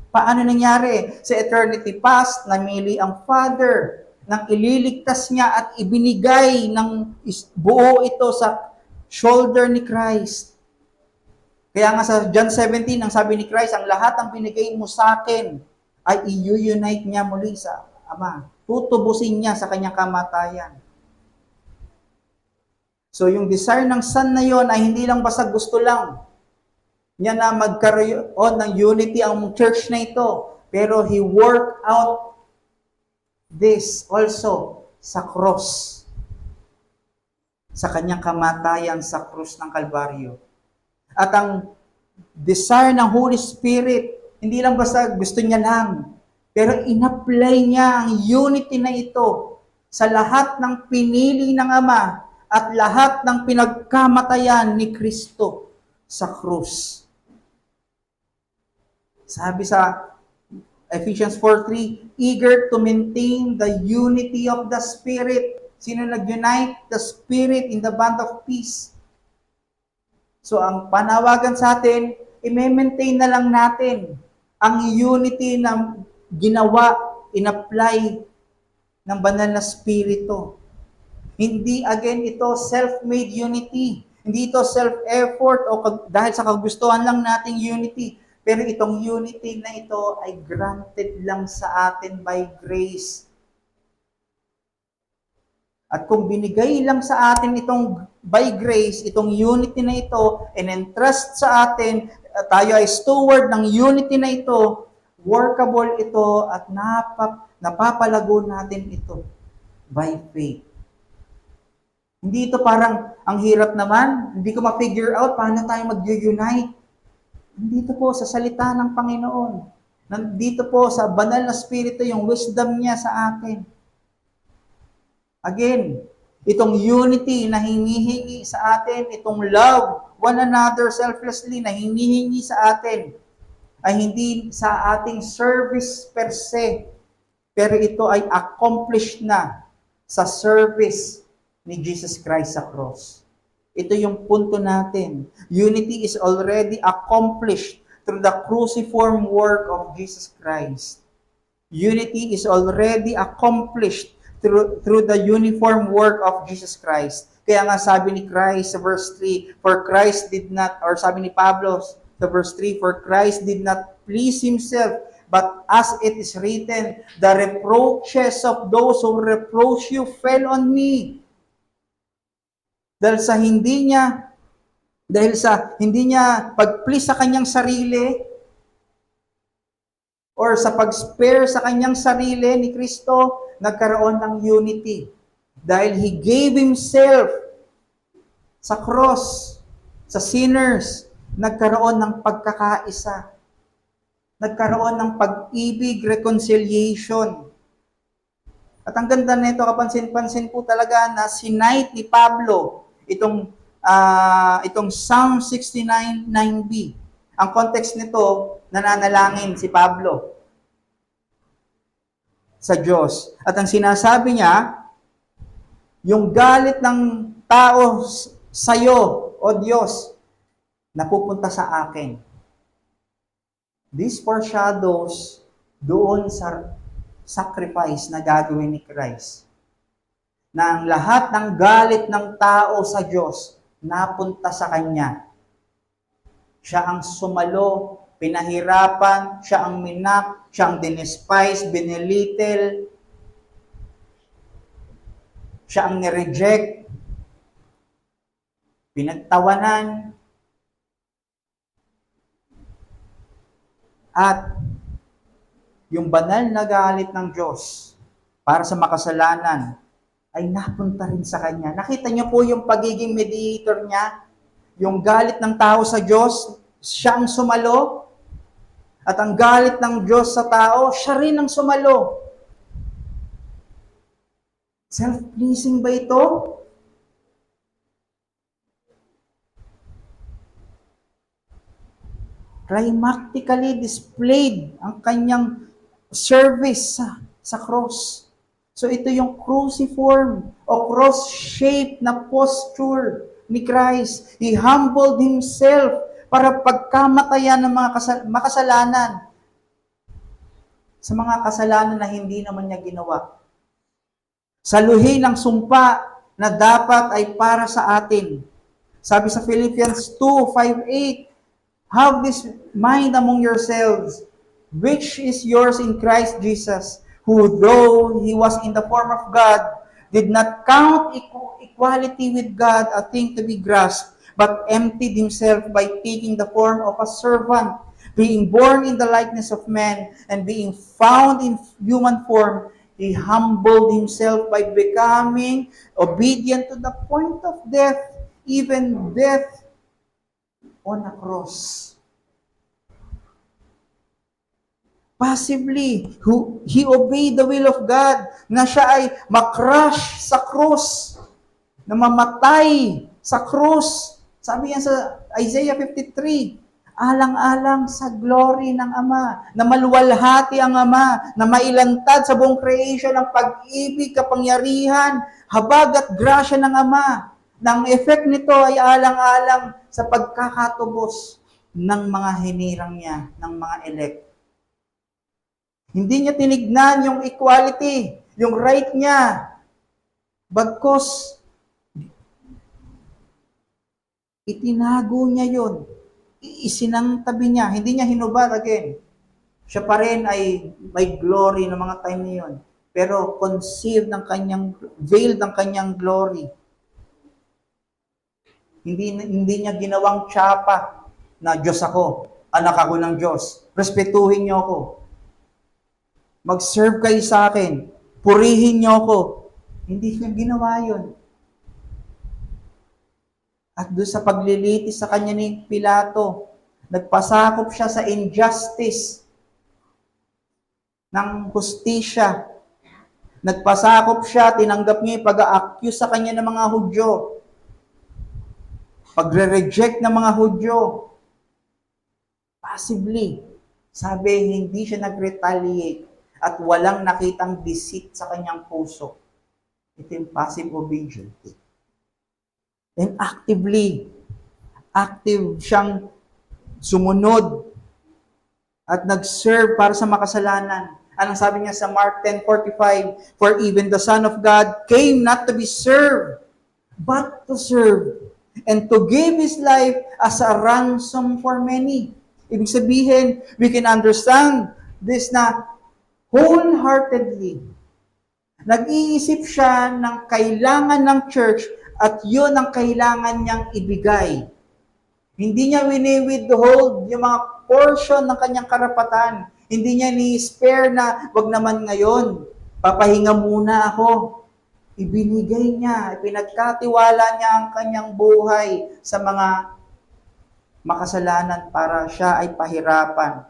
Paano nangyari? Sa eternity past, namili ang Father nang ililigtas niya at ibinigay ng buo ito sa shoulder ni Christ. Kaya nga sa John 17, ang sabi ni Christ, ang lahat ang binigay mo sa akin ay i-unite niya muli sa Ama. Tutubusin niya sa kanyang kamatayan. So yung desire ng Son na yon ay hindi lang basta gusto lang niya na magkaroon ng unity ang church na ito. Pero He worked out this also sa cross. Sa kanyang kamatayan sa krus ng Kalbaryo. At ang desire ng Holy Spirit, hindi lang basta gusto niya lang, pero in-apply niya ang unity na ito sa lahat ng pinili ng Ama at lahat ng pinagkamatayan ni Kristo sa krus. Sabi sa Ephesians 4:3, eager to maintain the unity of the Spirit. Sino nag-unite? The Spirit in the bond of peace. So ang panawagan sa atin, i-maintain na lang natin ang unity na ginawa, in-apply ng banal na Spirito. Hindi again ito self-made unity. Hindi ito self-effort o dahil sa kagustuhan lang nating unity. Pero itong unity na ito ay granted lang sa atin by grace. At kung binigay lang sa atin itong by grace, itong unity na ito, and entrust sa atin, tayo ay steward ng unity na ito, workable ito at napapalago natin ito by faith. Hindi ito parang ang hirap naman, hindi ko ma-figure out paano tayo mag-unite. Nandito po sa salita ng Panginoon. Nandito po sa banal na Espiritu yung wisdom niya sa atin. Again, itong unity na hinihingi sa atin, itong love one another selflessly na hinihingi sa atin, ay hindi sa ating service per se, pero ito ay accomplished na sa service ni Jesus Christ sa cross. Ito yung punto natin. Unity is already accomplished through the cruciform work of Jesus Christ. Unity is already accomplished through the uniform work of Jesus Christ. Kaya nga sabi ni Christ sa verse 3, for Christ did not, or sabi ni Pablo sa verse 3, for Christ did not please Himself, but as it is written, the reproaches of those who reproach you fell on me. Dahil sa hindi niya pag-please sa kanyang sarili or sa pag-spare sa kanyang sarili ni Kristo, nagkaroon ng unity. Dahil He gave Himself sa cross, sa sinners, nagkaroon ng pagkakaisa. Nagkaroon ng pag-ibig, reconciliation. At ang ganda nito, kapansin-pansin po talaga na sinite ni Pablo itong Psalm 69:9b. Ang context nito, nananalangin si Pablo sa Diyos. At ang sinasabi niya, yung galit ng tao sa'yo, o Diyos, napupunta sa akin. This foreshadows doon sa sacrifice na gagawin ni Christ. Na ang lahat ng galit ng tao sa Diyos napunta sa Kanya. Siya ang sumalo, pinahirapan, siya ang minak, siya ang dinispise, binilittle, siya ang nireject, pinagtawanan, at yung banal na galit ng Diyos para sa makasalanan ay napunta rin sa Kanya. Nakita niyo po yung pagiging mediator niya? Yung galit ng tao sa Diyos, siya ang sumalo. At ang galit ng Diyos sa tao, siya rin ang sumalo. Self-pleasing ba ito? Climactically displayed ang kanyang service sa cross. So ito yung cruciform o cross-shaped na posture ni Christ. He humbled himself para pagkamatayan ng mga makasalanan sa mga kasalanan na hindi naman niya ginawa. Saluhin ang sumpa na dapat ay para sa atin. Sabi sa Philippians 2:5-8, have this mind among yourselves, which is yours in Christ Jesus, who though he was in the form of God, did not count equality with God a thing to be grasped, but emptied himself by taking the form of a servant, being born in the likeness of man, and being found in human form, he humbled himself by becoming obedient to the point of death, even death on a cross. Passively, he obeyed the will of God na siya ay makrush sa krus, na mamatay sa krus. Sabi yan sa Isaiah 53, alang-alang sa glory ng Ama, na maluwalhati ang Ama, na mailantad sa buong creation ang pag-ibig, kapangyarihan, habag at grasya ng Ama. Nang effect nito ay alang-alang sa pagkakatubos ng mga hinirang niya, ng mga elect. Hindi niya tinignan yung equality, yung right niya. Bagkus, itinago niya yun. Isinangtabi niya. Hindi niya hinubad again. Siya pa rin ay may glory ng mga time na yun. Pero conceived ng kanyang, veiled ng kanyang glory. Hindi niya ginawang tsapa na Diyos ako, anak ako ng Diyos. Respetuhin niyo ako. Mag-serve kayo sa akin. Purihin niyo ako. Hindi niya ginawa yun. At doon sa paglilitis sa kanya ni Pilato, nagpasakop siya sa injustice ng hustisya. Nagpasakop siya, tinanggap niya yung pag-a-accuse sa kanya ng mga Hudyo. Pagre-reject ng mga Hudyo. Passively. Sabi, hindi siya nag-retaliate at walang nakitang deceit sa kanyang puso. Ito yung passive obedience. And active siyang sumunod at nag-serve para sa makasalanan. Anong sabi niya sa Mark 10:45? For even the Son of God came not to be served, but to serve, and to give His life as a ransom for many. Ibig sabihin, we can understand this na wholeheartedly, nag-iisip siya ng kailangan ng church at yun ang kailangan niyang ibigay. Hindi niya wini-withhold yung mga portion ng kanyang karapatan. Hindi niya ni-spare na wag naman ngayon, papahinga muna ako. Ibinigay niya, pinagkatiwala niya ang kanyang buhay sa mga makasalanan para siya ay pahirapan.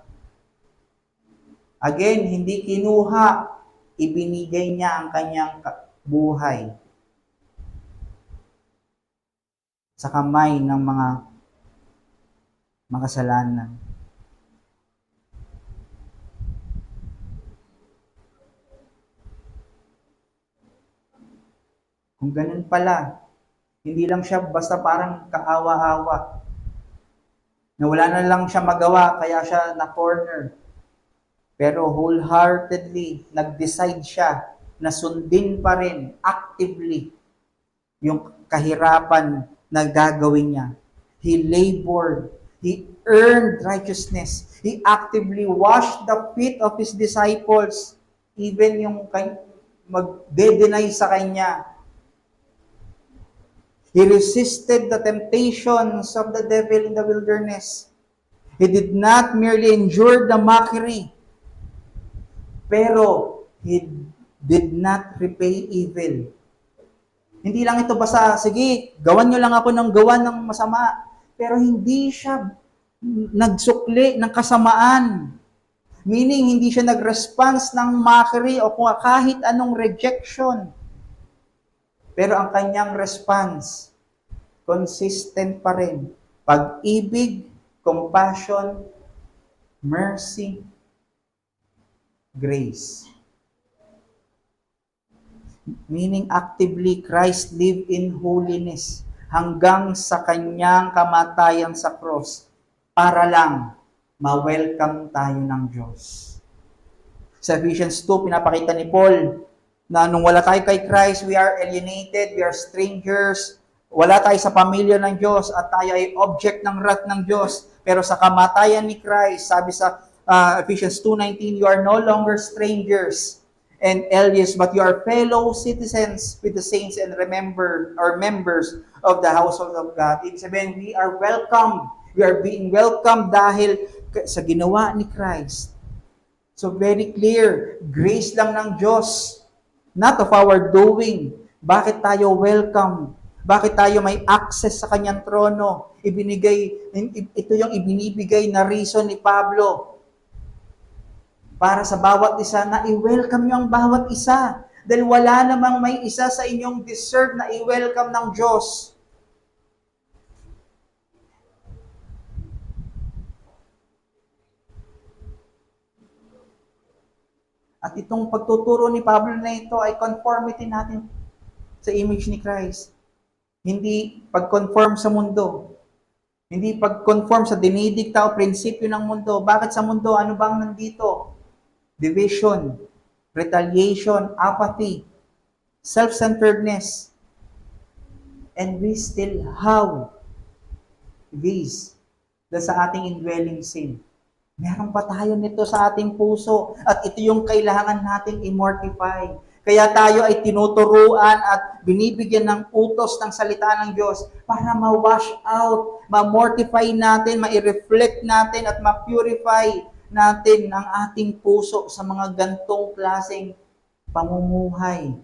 Again, hindi kinuha, ibinigay niya ang kanyang buhay sa kamay ng mga makasalanan. Kung ganun pala, hindi lang siya basta parang kaawa-awa, na wala na lang siya magawa, kaya siya na-corner. Pero wholeheartedly, nag-decide siya na sundin pa rin, actively, yung kahirapan na gagawin niya. He labored. He earned righteousness. He actively washed the feet of His disciples. Even yung mag-de-deny sa Kanya. He resisted the temptations of the devil in the wilderness. He did not merely endure the mockery, pero He did not repay evil. Hindi lang ito basta, sige, gawan nyo lang ako ng gawan ng masama. Pero hindi siya nagsukli ng kasamaan. Meaning, hindi siya nag-response ng mockery o kahit anong rejection. Pero ang kanyang response, consistent pa rin. Pag-ibig, compassion, mercy, grace. Meaning actively, Christ lived in holiness hanggang sa kanyang kamatayan sa cross para lang ma-welcome tayo ng Diyos. Sa Ephesians 2, pinapakita ni Paul na nung wala tayo kay Christ, we are alienated, we are strangers, wala tayo sa pamilya ng Diyos at tayo ay object ng wrath ng Diyos. Pero sa kamatayan ni Christ, sabi sa Ephesians 2:19, you are no longer strangers and aliens, but you are fellow citizens with the saints and members of the household of God. Ibig sabihin, we are welcome. We are being welcomed dahil sa ginawa ni Christ. So very clear, grace lang ng Diyos, not of our doing. Bakit tayo welcome? Bakit tayo may access sa kanyang trono? Ito yung ibinibigay na reason ni Pablo para sa bawat isa na i-welcome nyo ang bawat isa. Dahil wala namang may isa sa inyong deserve na i-welcome ng Diyos. At itong pagtuturo ni Pablo na ito ay conformity natin sa image ni Christ. Hindi pag-conform sa mundo. Hindi pag-conform sa dinidikta o prinsipyo ng mundo. Bakit sa mundo? Ano bang nandito? Division, retaliation, apathy, self-centeredness. And we still have these sa ating indwelling sin. Meron pa tayo nito sa ating puso at ito yung kailangan nating i-mortify. Kaya tayo ay tinuturuan at binibigyan ng utos ng salita ng Diyos para ma-wash out, ma-mortify natin, ma-reflect natin at ma-purify natin ang ating puso sa mga gantong klaseng pamumuhay.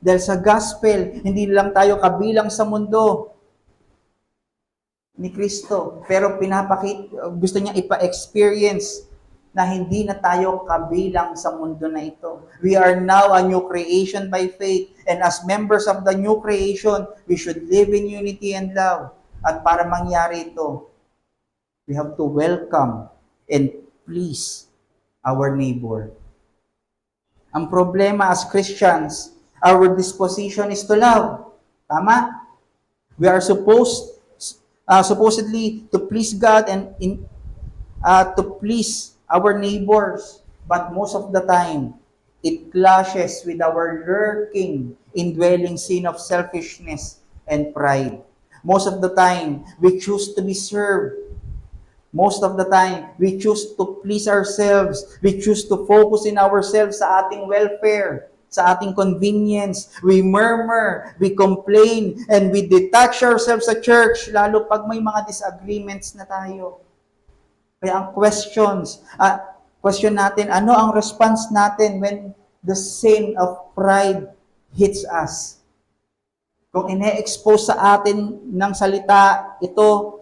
Dahil sa gospel, hindi lang tayo kabilang sa mundo ni Kristo, pero gusto niya ipa-experience na hindi na tayo kabilang sa mundo na ito. We are now a new creation by faith, and as members of the new creation, we should live in unity and love. At para mangyari ito, we have to welcome and please our neighbor. Ang problema as Christians, our disposition is to love. Tama? We are supposedly to please God and to please our neighbors. But most of the time, it clashes with our lurking, indwelling sin of selfishness and pride. Most of the time, we choose to be served. Most of the time, we choose to please ourselves. We choose to focus in ourselves sa ating welfare, sa ating convenience. We murmur, we complain, and we detach ourselves sa church, lalo pag may mga disagreements na tayo. Kaya ang question natin, ano ang response natin when the sin of pride hits us? Kung ine-expose sa atin ng salita ito,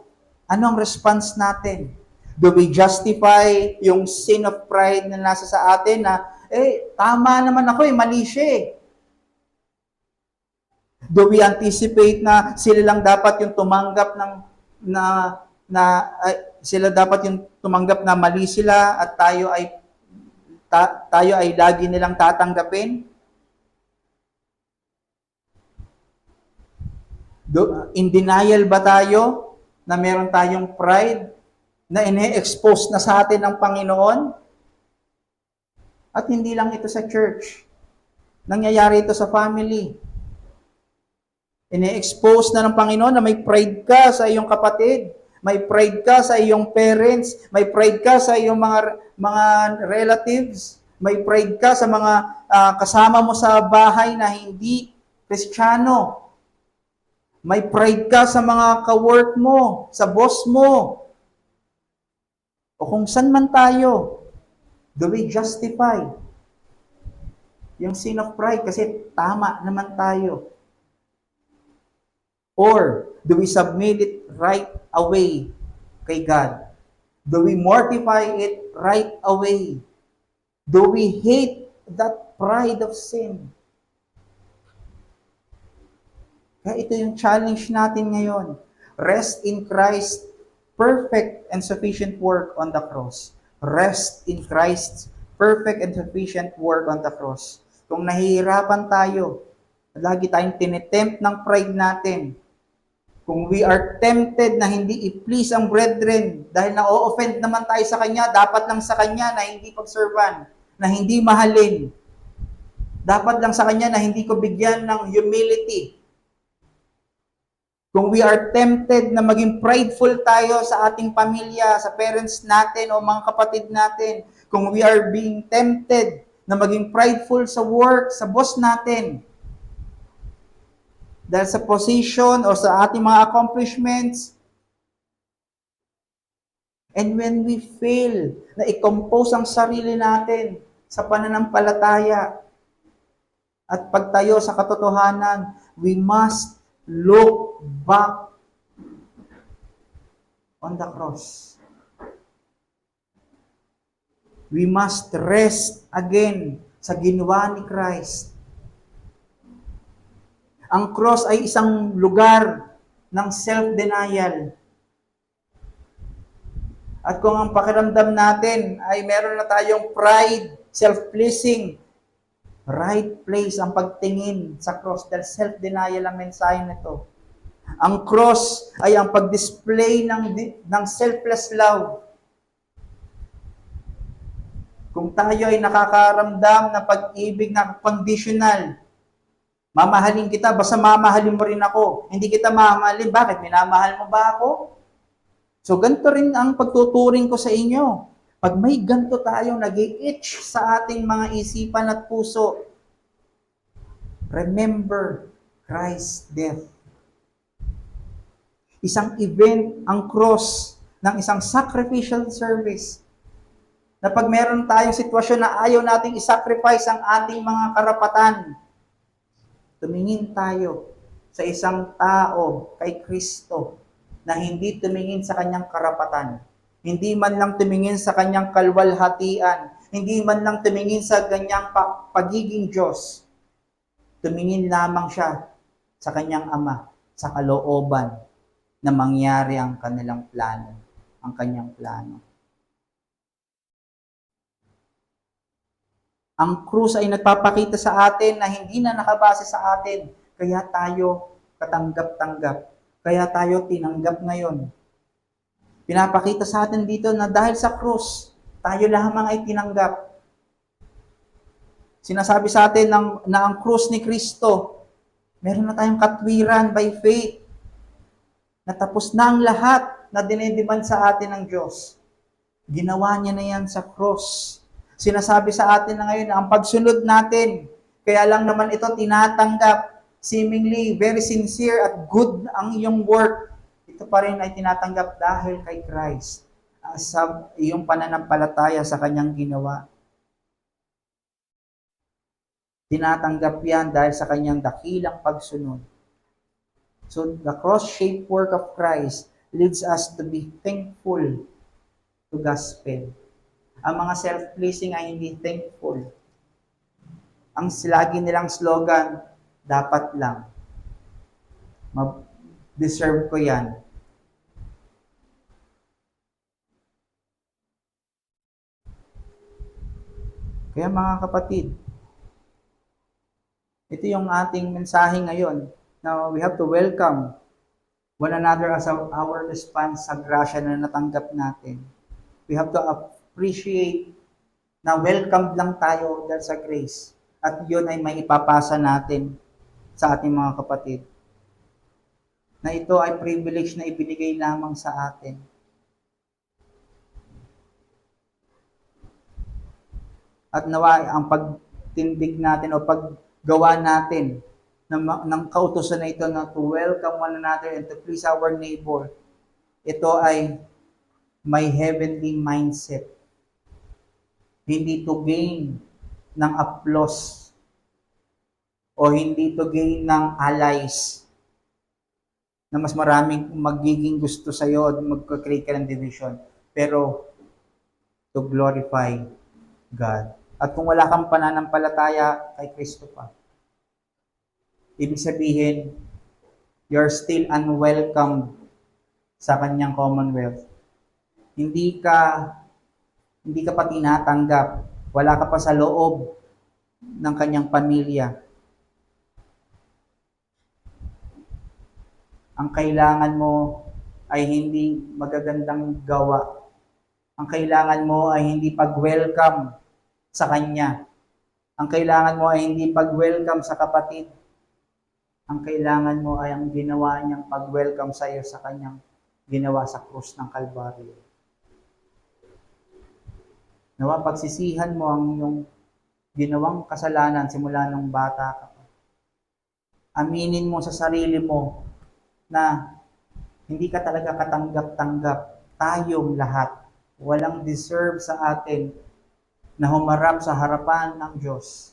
anong response natin? Do we justify yung sin of pride na nasa sa atin na, tama naman ako mali siya eh. Do we anticipate na sila lang dapat yung tumanggap sila dapat yung tumanggap na mali sila at tayo ay lagi nilang tatanggapin? In denial ba tayo na meron tayong pride na ine-expose na sa atin ng Panginoon? At hindi lang ito sa church. Nangyayari ito sa family. Ine-expose na ng Panginoon na may pride ka sa iyong kapatid, may pride ka sa iyong parents, may pride ka sa iyong mga relatives, may pride ka sa mga kasama mo sa bahay na hindi Kristiyano. May pride ka sa mga ka-work mo, sa boss mo, o kung saan man tayo. Do we justify yung sin of pride kasi tama naman tayo? Or do we submit it right away kay God? Do we mortify it right away? Do we hate that pride of sin? Kaya ito yung challenge natin ngayon. Rest in Christ, perfect and sufficient work on the cross. Rest in Christ's perfect and sufficient work on the cross. Kung nahihirapan tayo, lagi tayong tinitempt ng pride natin. Kung we are tempted na hindi i-please ang brethren dahil na-offend naman tayo sa Kanya, dapat lang sa Kanya na hindi pag-servan, na hindi mahalin. Dapat lang sa Kanya na hindi ko bigyan ng humility. Kung we are tempted na maging prideful tayo sa ating pamilya, sa parents natin o mga kapatid natin, kung we are being tempted na maging prideful sa work, sa boss natin, dahil sa position o sa ating mga accomplishments, and when we fail na i-compose ang sarili natin sa pananampalataya at pagtayo sa katotohanan, we must look back on the cross. We must rest again sa ginawa ni Christ. Ang cross ay isang lugar ng self-denial. At kung ang pakiramdam natin ay meron na tayong pride, self-pleasing, right place ang pagtingin sa cross dahil self-denial ang mensahe nito. Ang cross ay ang pag-display ng selfless love. Kung tayo ay nakakaramdam na pag-ibig na conditional, mamahalin kita, basta mamahalin mo rin ako. Hindi kita mamahalin, bakit? Minamahal mo ba ako? So, ganito rin ang pagtuturing ko sa inyo. Pag may ganito tayong nag-i-itch sa ating mga isipan at puso, remember Christ's death. Isang event ang cross ng isang sacrificial service. Na pag meron tayong sitwasyon na ayaw nating isacrifice ang ating mga karapatan, tumingin tayo sa isang tao kay Kristo na hindi tumingin sa kanyang karapatan. Hindi man lang tumingin sa kanyang kalwalhatian. Hindi man lang tumingin sa kanyang pagiging Diyos. Tumingin lamang siya sa kanyang Ama, sa kalooban na mangyari ang kanilang plano, ang kanyang plano. Ang krus ay nagpapakita sa atin na hindi na nakabase sa atin, kaya tayo katanggap-tanggap, kaya tayo tinanggap ngayon. Pinapakita sa atin dito na dahil sa krus, tayo lamang ay tinanggap. Sinasabi sa atin na ang krus ni Kristo, meron na tayong katwiran by faith. Natapos na ang lahat na dinidemand sa atin ng Diyos. Ginawa niya na yan sa krus. Sinasabi sa atin na ngayon na ang pagsunod natin, kaya lang naman ito tinatanggap, seemingly very sincere at good ang iyong work, ito pa rin ay tinatanggap dahil kay Christ sa iyong pananampalataya sa kanyang ginawa. Tinatanggap yan dahil sa kanyang dakilang pagsunod. So the cross-shaped work of Christ leads us to be thankful to gospel. Ang mga self-pleasing ay hindi thankful. Ang lagi nilang slogan, dapat lang. Deserve ko yan. Kaya mga kapatid, ito yung ating mensahe ngayon. Now, we have to welcome one another as our response sa grasya na natanggap natin. We have to appreciate na welcome lang tayo dahil sa grace. At yun ay may ipapasa natin sa ating mga kapatid. Na ito ay privilege na ibinigay lamang sa atin. At nawa ang pagtindig natin o paggawa natin ng kautusan na ito na to welcome one another and to please our neighbor, ito ay may heavenly mindset. Hindi to gain ng applause o hindi to gain ng allies na mas maraming magiging gusto sa iyo at magka-create ka ng division. Pero to glorify God. At kung wala kang pananampalataya kay Kristo pa, ibig sabihin, You're still unwelcome sa kanyang commonwealth. Hindi ka hindi ka pa tinatanggap. Wala ka pa sa loob ng kanyang pamilya. Ang kailangan mo ay hindi magagandang gawa. Ang kailangan mo ay hindi pag-welcome sa kanya. Ang kailangan mo ay hindi pag-welcome sa kapatid. Ang kailangan mo ay ang ginawa niyang pag-welcome sa iyo sa kanyang ginawa sa krus ng Kalbaryo. Nawa pagsisihan mo ang iyong ginawang kasalanan simula nung bata ka pa. Aminin mo sa sarili mo na hindi ka talaga katanggap-tanggap. Tayong lahat, walang deserve sa atin na humarap sa harapan ng Diyos.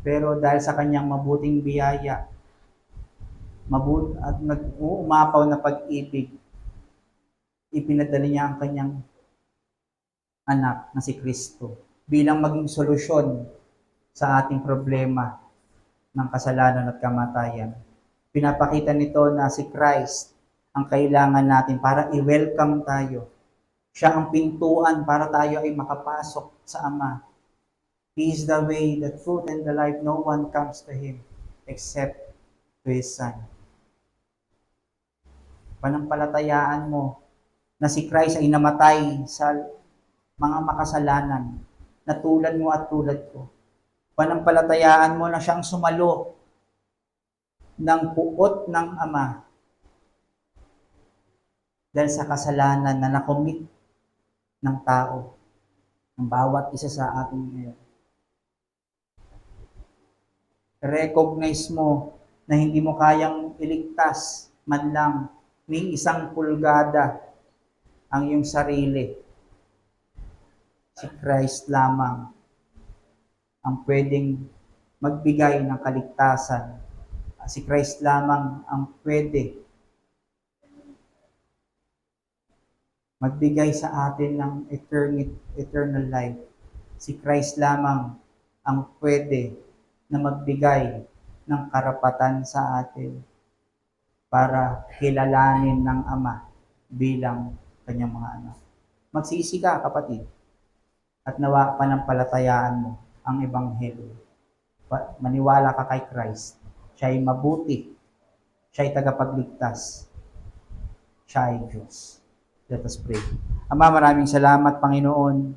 Pero dahil sa kanyang mabuting biyaya, at umapaw na pag-ibig, ipinadala niya ang kanyang anak na si Kristo bilang maging solusyon sa ating problema ng kasalanan at kamatayan. Pinapakita nito na si Christ ang kailangan natin para i-welcome tayo. Siya ang pintuan para tayo ay makapasok sa Ama. He is the way, the truth, and the life. No one comes to Him except to His Son. Panampalatayaan mo na si Christ ay namatay sa mga makasalanan na tulad mo at tulad ko. Panampalatayaan mo na siyang sumalo ng puot ng Ama dahil sa kasalanan na nakomit ng tao, ng bawat isa sa atin ngayon. Recognize mo na hindi mo kayang iligtas man lang ni isang pulgada ang iyong sarili. Si Christ lamang ang pwedeng magbigay ng kaligtasan. Si Christ lamang ang pwede magbigay sa atin ng eternal life. Si Christ lamang ang pwede na magbigay ng karapatan sa atin para kilalanin ng Ama bilang kanyang mga anak. Magsisi ka, kapatid, at nawa panampalatayaan mo ang Ebanghelyo. Maniwala ka kay Christ. Siya ay mabuti. Siya ay tagapagligtas. Siya ay Diyos. Let us pray. Ama, maraming salamat, Panginoon,